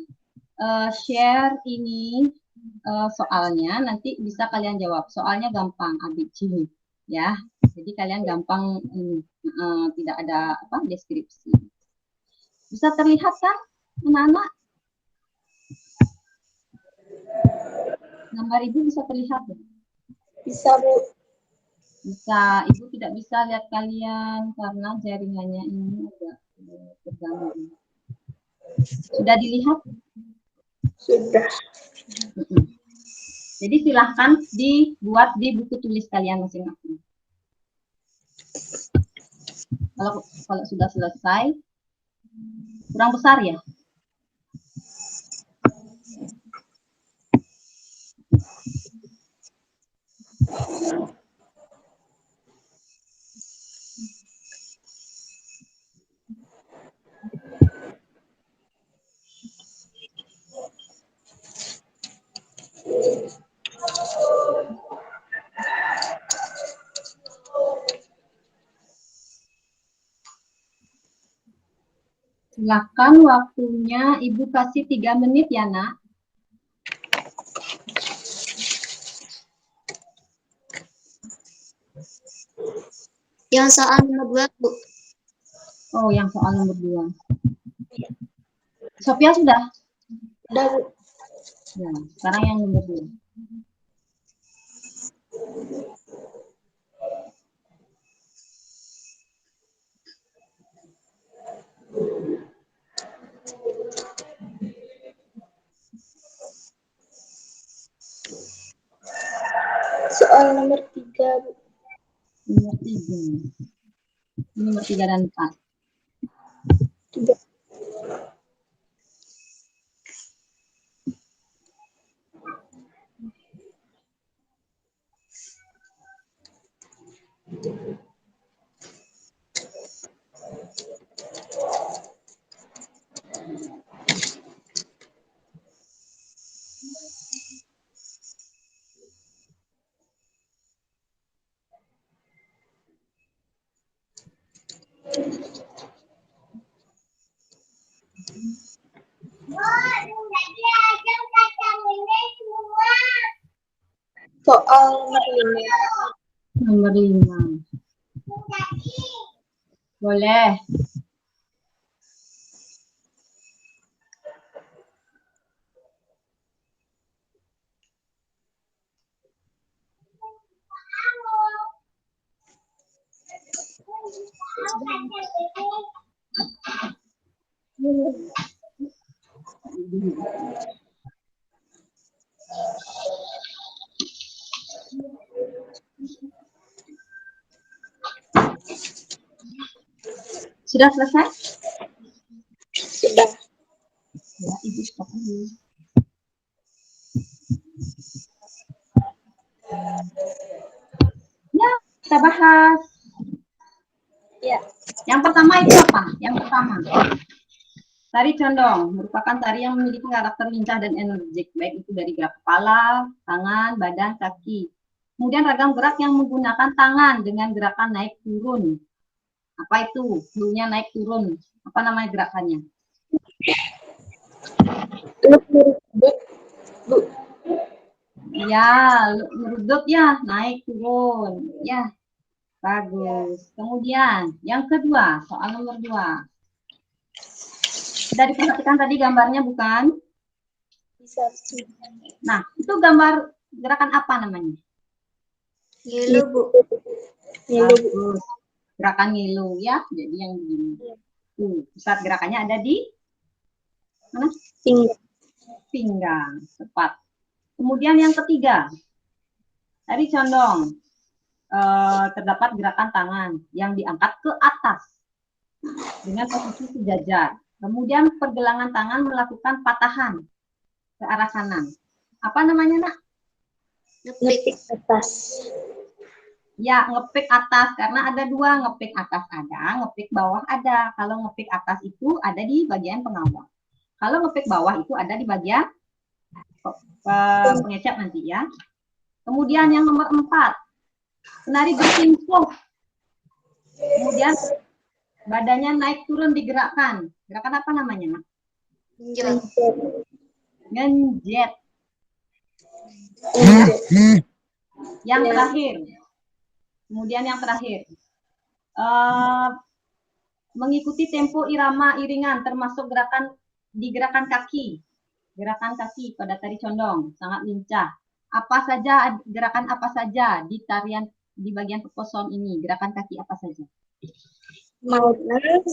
share ini soalnya, nanti bisa kalian jawab. Soalnya gampang, ABC ya. Jadi kalian gampang tidak ada deskripsi. Bisa terlihat kan, anak-anak? Gambar Ibu bisa terlihat ya? Bisa, Bu. Bisa. Ibu tidak bisa lihat kalian karena jaringannya ini agak terganggu. Sudah dilihat? Sudah. Jadi silahkan dibuat di buku tulis kalian masing-masing. Kalau sudah selesai, kurang besar ya? Silakan waktunya Ibu kasih 3 menit ya, Nak. Yang soal nomor 2, Bu. Oh, yang soal nomor 2. Sophia sudah? Udah, Bu. Ya, sekarang yang nomor 2. Soal nomor 3, Bu. Nomor 3. Nomor 3 dan 4. 3. Soal nomor 5. Nomor 5. Boleh. Sudah selesai? Sudah. Ya, Ibu stop dulu. Ya, kita bahas. Ya. Yang pertama itu apa? Yang pertama. Tari condong merupakan tari yang memiliki karakter lincah dan energik, baik itu dari gerak kepala, tangan, badan, kaki. Kemudian ragam gerak yang menggunakan tangan dengan gerakan naik turun. Apa itu? Dulunya naik turun. Apa namanya gerakannya? Meruduk, Bu. Ya, meruduk ya, naik turun. Ya, bagus. Kemudian yang kedua, soal nomor 2. Sudah diperhatikan tadi gambarnya bukan? Bisa. Nah, itu gambar gerakan apa namanya? Ngilu, Bu. Ngilu, Bu. Bagus. Gerakan ngilu ya, jadi yang begini. Pusat gerakannya ada di mana? Pinggang. Pinggang. Tepat. Kemudian yang ketiga, tadi condong. Terdapat gerakan tangan yang diangkat ke atas dengan posisi sejajar. Kemudian pergelangan tangan melakukan patahan ke arah kanan. Apa namanya, Nak? Ngepik atas. Ya, ngepik atas, karena ada dua, ngepik atas ada, ngepik bawah ada. Kalau ngepik atas itu ada di bagian pengawal. Kalau ngepik bawah itu ada di bagian pengecap nanti ya. Kemudian yang nomor 4, penari bersimpuh. Kemudian badannya naik turun digerakkan. Gerakan apa namanya, Nak? Menjelang. Ngenjet. Yang terakhir. Kemudian yang terakhir. Mengikuti tempo irama iringan termasuk gerakan kaki. Gerakan kaki pada tari condong sangat lincah. Gerakan apa saja di tarian di bagian peposon ini? Gerakan kaki apa saja? Mana,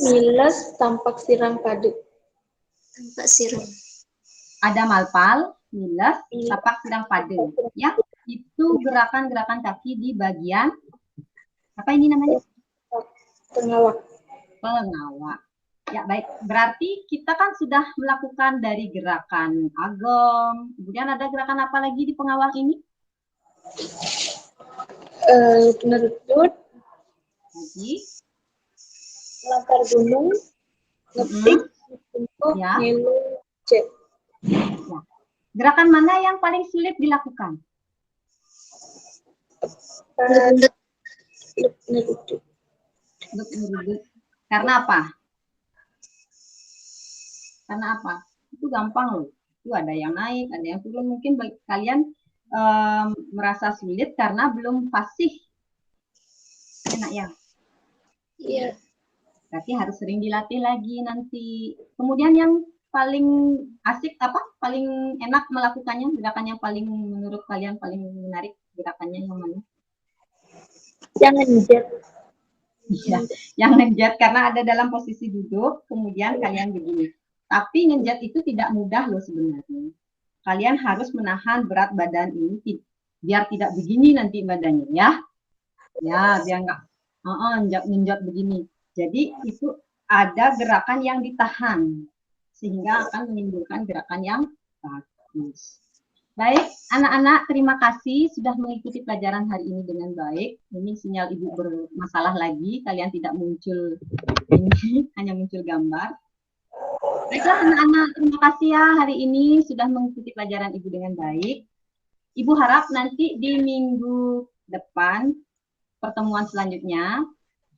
miles, tampak sirang padu. Tampak siram. Ada malpal, miles, tapak sirang padu. Ya, itu gerakan-gerakan kaki di bagian apa ini namanya? Pengawak. Pengawak. Ya, baik. Berarti kita kan sudah melakukan dari gerakan ageng. Kemudian ada gerakan apa lagi di pengawak ini? Penerutut. Lagi. Lampar gunung. Ngepik. Ya. Ngilu, jet. Ya. Gerakan mana yang paling sulit dilakukan? Neruduk. Karena apa? Karena apa? Itu gampang loh. Itu ada yang naik, ada yang turun. Mungkin kalian merasa sulit karena belum fasih. Enak ya? Iya. Berarti harus sering dilatih lagi nanti. Kemudian yang paling asik apa? Paling enak melakukannya, gerakan yang paling menurut kalian paling menarik gerakannya yang mana? Jangan jet. Iya, yang ngejat karena ada dalam posisi duduk, kemudian kalian begini. Tapi ngejat itu tidak mudah loh sebenarnya. Kalian harus menahan berat badan ini biar tidak begini nanti badannya ya. Ya, biar nggak ngenjot begini. Jadi itu ada gerakan yang ditahan sehingga akan menimbulkan gerakan yang bagus. Baik, anak-anak, terima kasih sudah mengikuti pelajaran hari ini dengan baik. Ini sinyal ibu bermasalah lagi, kalian tidak muncul ini, hanya muncul gambar. Baiklah anak-anak, terima kasih ya hari ini sudah mengikuti pelajaran ibu dengan baik. Ibu harap nanti di minggu depan, pertemuan selanjutnya,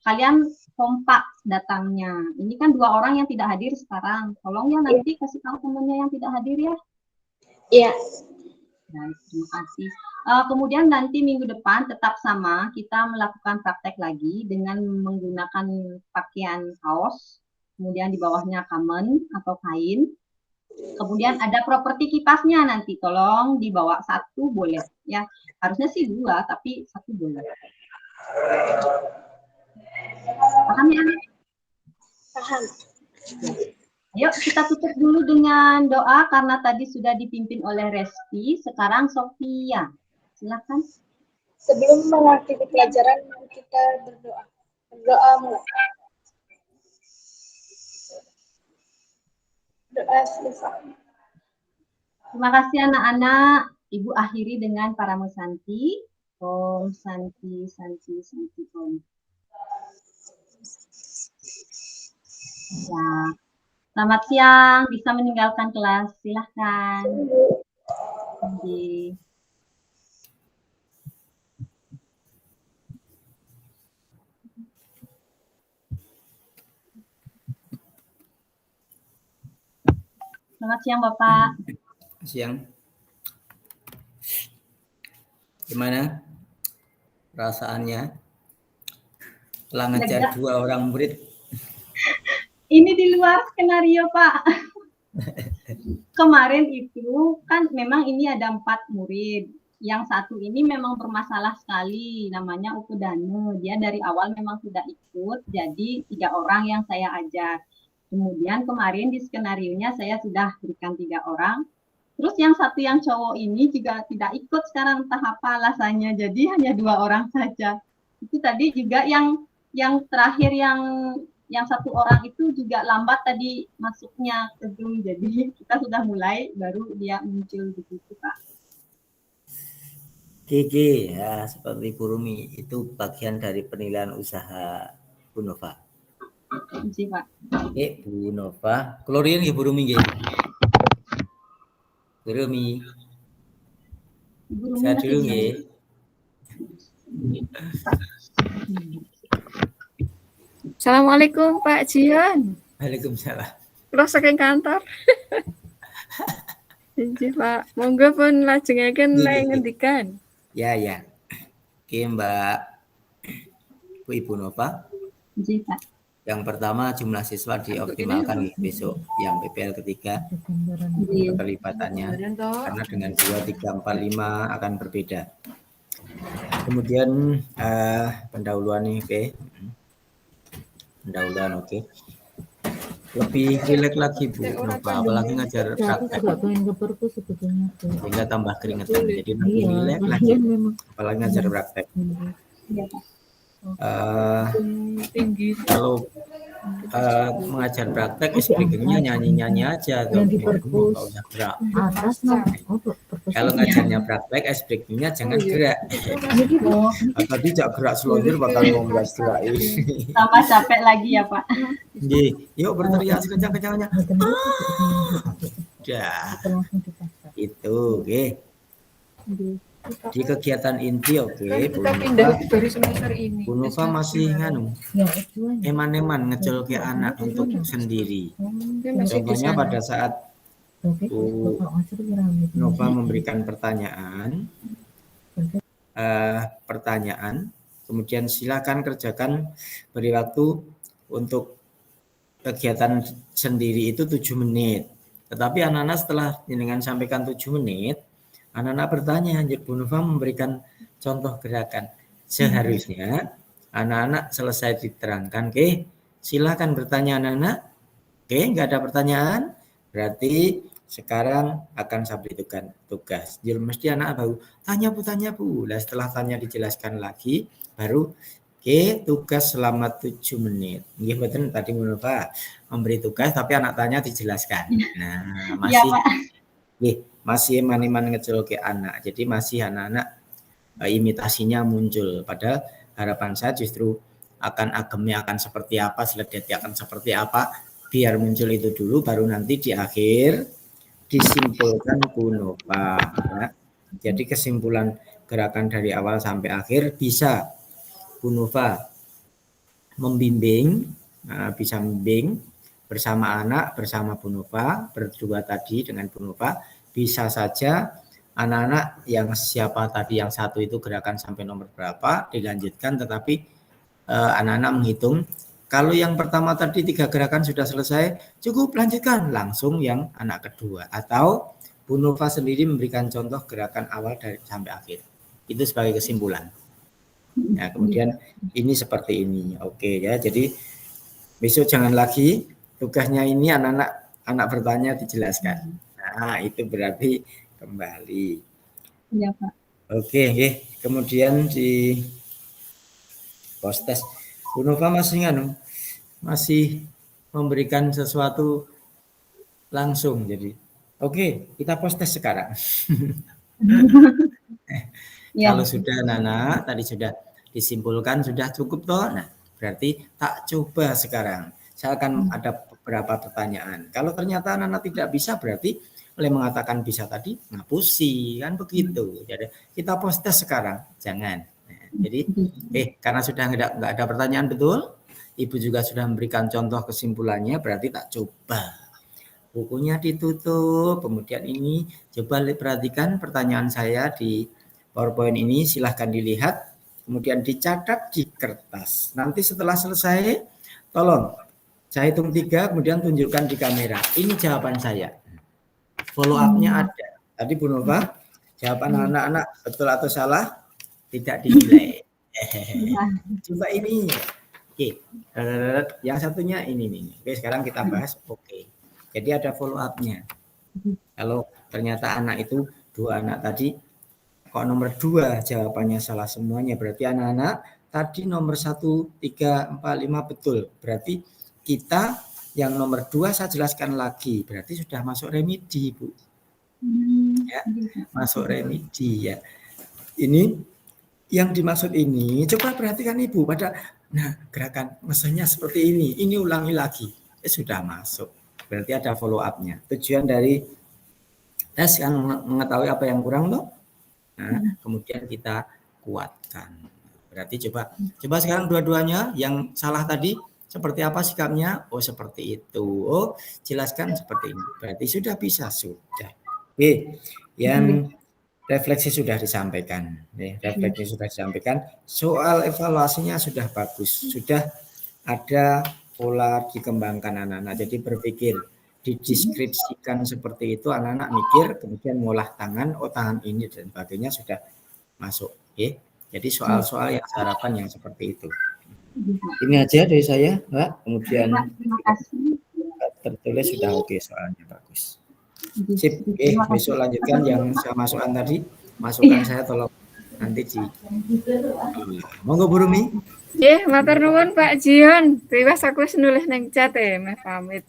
kalian kompak datangnya. Ini kan 2 orang yang tidak hadir sekarang. Tolong ya nanti kasih tahu temannya yang tidak hadir ya. Iya. Baik, terima kasih. Kemudian nanti minggu depan tetap sama, kita melakukan praktek lagi dengan menggunakan pakaian kaos, kemudian di bawahnya kamen atau kain. Kemudian ada properti kipasnya nanti, tolong dibawa 1 boleh. Ya, harusnya sih 2, tapi 1 boleh. Paham ya? Paham. Ayo kita tutup dulu dengan doa karena tadi sudah dipimpin oleh Resti. Sekarang Sofia, silakan. Sebelum mengakhiri pelajaran, mari kita berdoa. Berdoa mulai. Doa selesai. Terima kasih anak-anak. Ibu akhiri dengan Paramo Santi. Om Santi, Santi, Santi, Om. Ya. Selamat siang, bisa meninggalkan kelas. Silahkan. Selamat siang, Bapak. Siang. Gimana perasaannya? Telah ngajar 2 orang murid. Ini di luar skenario, Pak. Kemarin itu kan memang ini ada 4 murid. Yang 1 ini memang bermasalah sekali, namanya Ukudane. Dia dari awal memang tidak ikut, jadi 3 orang yang saya ajar. Kemudian kemarin di skenarionya saya sudah berikan 3 orang. Terus yang 1 yang cowok ini juga tidak ikut sekarang, entah apa alasannya. Jadi hanya 2 orang saja. Itu tadi juga yang terakhir yang 1 orang itu juga lambat tadi masuknya ke Zoom. Jadi kita sudah mulai, baru dia muncul begitu, Pak. GG ya, seperti Bu Rumi, itu bagian dari penilaian usaha Bu Nova. Iya, Pak. Oke, Bu Nova. Keluarin ya Bu Rumi. Bu Rumi. Saya dulu ya. Assalamualaikum Pak Jian. Waalaikumsalam. Kula saking kantor. Injih Pak, monggo pun lajengaken lek ngendikan. Ya. Oke, Mbak Bu Ibu Nova. Injih, Pak. Yang pertama jumlah siswa dioptimalkan besok yang PPL ketiga keterlibatannya karena dengan 2, 3, 4, 5 akan berbeda. Kemudian pendahuluan nih, oke. Pendahuluan oke. Lebih rileks lagi Bu Nova, apalagi ngajar praktek sehingga tambah keringetan, jadi lebih rileks lagi apalagi ngajar praktek. Kalau mengajar praktek speakingnya nyanyi-nyanyi aja tuh, nggak usah gerak. Kalau ngajarnya praktek speakingnya jangan gerak. Tadi jak gerak selonjor bakal ngombas gerak ini. Tambah capek lagi ya Pak. Yuk berteriak sekencang-kencangnya. Dah. Itu, oke. Di kegiatan inti, oke, Bu Kita Nova. pindah baru semester ini. Bu Nova masih eman-eman ngejol ke anak untuk sendiri. Dia masih di Contohnya sana. pada saat Bu Nova memberikan pertanyaan, kemudian silakan kerjakan, beri waktu untuk kegiatan sendiri itu 7 menit. Tetapi anak-anak setelah dengan sampaikan 7 menit, anak-anak bertanya, Bu Nova memberikan contoh gerakan. Seharusnya anak-anak selesai diterangkan, oke, silakan bertanya anak-anak. Oke, nggak ada pertanyaan, berarti sekarang akan saya berikan tugas. Jadi mesti anak baru tanya bu. Nah, setelah tanya dijelaskan lagi, baru oke, tugas selama 7 menit. Nggih, betul tadi Bu Nova memberi tugas tapi anak tanya dijelaskan. Nah, masih eman-eman ngejol ke anak. Jadi masih anak-anak imitasinya muncul. Padahal harapan saya justru akan agemnya akan seperti apa, seledetnya akan seperti apa, biar muncul itu dulu, baru nanti di akhir disimpulkan Bu Nova. Ya. Jadi kesimpulan gerakan dari awal sampai akhir bisa Bu Nova membimbing, bisa membimbing bersama anak, bersama Bu Nova, berdua tadi dengan Bu Nova. Bisa saja anak-anak yang siapa tadi yang satu itu gerakan sampai nomor berapa dilanjutkan, tetapi anak-anak menghitung. Kalau yang pertama tadi 3 gerakan sudah selesai, cukup lanjutkan langsung yang anak kedua. Atau Bu Nova sendiri memberikan contoh gerakan awal dari sampai akhir. Itu sebagai kesimpulan. Nah, kemudian ini seperti ini. Oke ya, jadi besok jangan lagi tugasnya ini anak bertanya dijelaskan. Nah, itu berarti kembali. Iya, Pak. Oke, kemudian di post test Bu Nova masih memberikan sesuatu langsung. Jadi, oke, kita post test sekarang. Ya. Kalau sudah anak tadi sudah disimpulkan sudah cukup toh. Nah, berarti tak coba sekarang. Saya akan ada beberapa pertanyaan. Kalau ternyata anak tidak bisa, berarti oleh mengatakan bisa tadi ngapusi kan begitu. Jadi kita post test sekarang, jangan. Nah, jadi karena sudah nggak ada pertanyaan betul, Ibu juga sudah memberikan contoh kesimpulannya, berarti tak coba. Bukunya ditutup, kemudian ini coba perhatikan pertanyaan saya di PowerPoint ini, silahkan dilihat, kemudian dicatat di kertas. Nanti setelah selesai, tolong saya hitung 3, kemudian tunjukkan di kamera. Ini jawaban saya. Follow up-nya ada. Tadi Bu Nova, jawaban anak-anak betul atau salah tidak dinilai. Coba ini. Oke. Yang satunya ini. Oke, sekarang kita bahas. Oke. Jadi ada follow up-nya. Kalau ternyata anak itu 2 anak tadi kok nomor 2 jawabannya salah semuanya, berarti anak-anak tadi nomor 1, 3, 4, 5 betul. Berarti kita yang nomor 2 saya jelaskan lagi, berarti sudah masuk remedi, Bu. Ya, masuk remedi ya. Ini yang dimaksud ini, coba perhatikan Ibu pada gerakan mesinnya seperti ini ulangi lagi. Sudah masuk. Berarti ada follow up-nya. Tujuan dari tes yang mengetahui apa yang kurang toh. Nah, kemudian kita kuatkan. Berarti coba sekarang dua-duanya yang salah tadi seperti apa sikapnya? Oh, seperti itu. Oh, jelaskan seperti ini. Berarti sudah bisa, sudah. Oke, yang refleksi sudah disampaikan. Refleksi sudah disampaikan. Soal evaluasinya sudah bagus. Sudah ada pola dikembangkan anak-anak. Jadi berpikir, dideskripsikan seperti itu, anak-anak mikir, kemudian ngolah tangan, tangan ini dan sebagainya sudah masuk. Jadi soal-soal yang harapan yang seperti itu. Ini aja dari saya, Mbak. Kemudian terima kasih. Tertulis sudah oke, soalnya bagus. Sip. Besok lanjutkan yang saya masukkan tadi. Masukan saya tolong nanti di monggo Bu Rumi. Matur nuwun Pak Jion. Tiwas aku nulis nang chat meh pamit.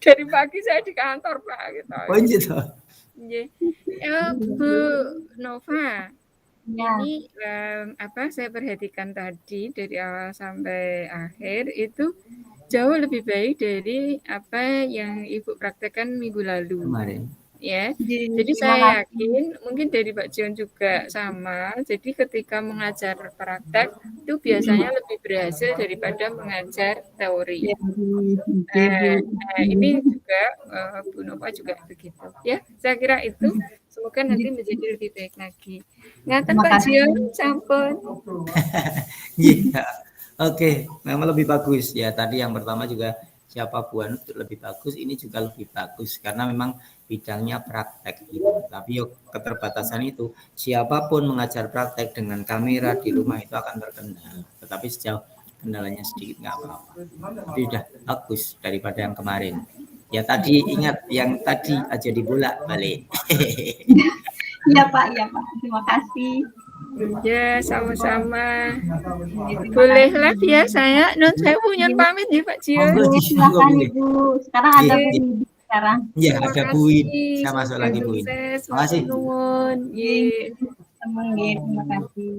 Dari pagi saya di kantor, Pak gitu. Oh gitu. Nggih. Bu Nova. Ya. Ini saya perhatikan tadi dari awal sampai akhir itu jauh lebih baik dari apa yang Ibu praktekkan minggu lalu. Kemarin. ya. Jadi, Jadi terima saya kasih. yakin mungkin dari Pak Jion juga sama. Jadi ketika mengajar praktek itu biasanya lebih berhasil daripada mengajar teori. Ya, oke, Bu. Ini juga Bu Nova juga begitu. Ya, saya kira itu. Semoga nanti menjadi lebih baik lagi. Ngaten Terima Pak kasih. Jion, sampun. Iya, oke, memang lebih bagus ya. Tadi yang pertama juga siapa Bu Anu lebih bagus, ini juga lebih bagus karena memang bidangnya praktek gitu. Tapi yuk keterbatasan itu, siapapun mengajar praktek dengan kamera di rumah itu akan terkendala. Tetapi sejauh kendalanya sedikit nggak apa-apa. Tapi udah bagus daripada yang kemarin. Ya tadi ingat yang tadi aja dibolak balik. Iya Pak, iya Pak. Terima kasih. Ya, sama-sama. Terima Boleh kasih. live ya saya. Non saya punya pamit ya Pak Jion. Monggo Silakan boleh. Ibu. Sekarang ada Iya, Bu iya. Widi sekarang. Iya, Terima ada Bu Win. kasih. Saya masuk Semoga lagi Bu Win. sukses. Makasih. Matur nuwun. Ye. Teman ya, terima kasih.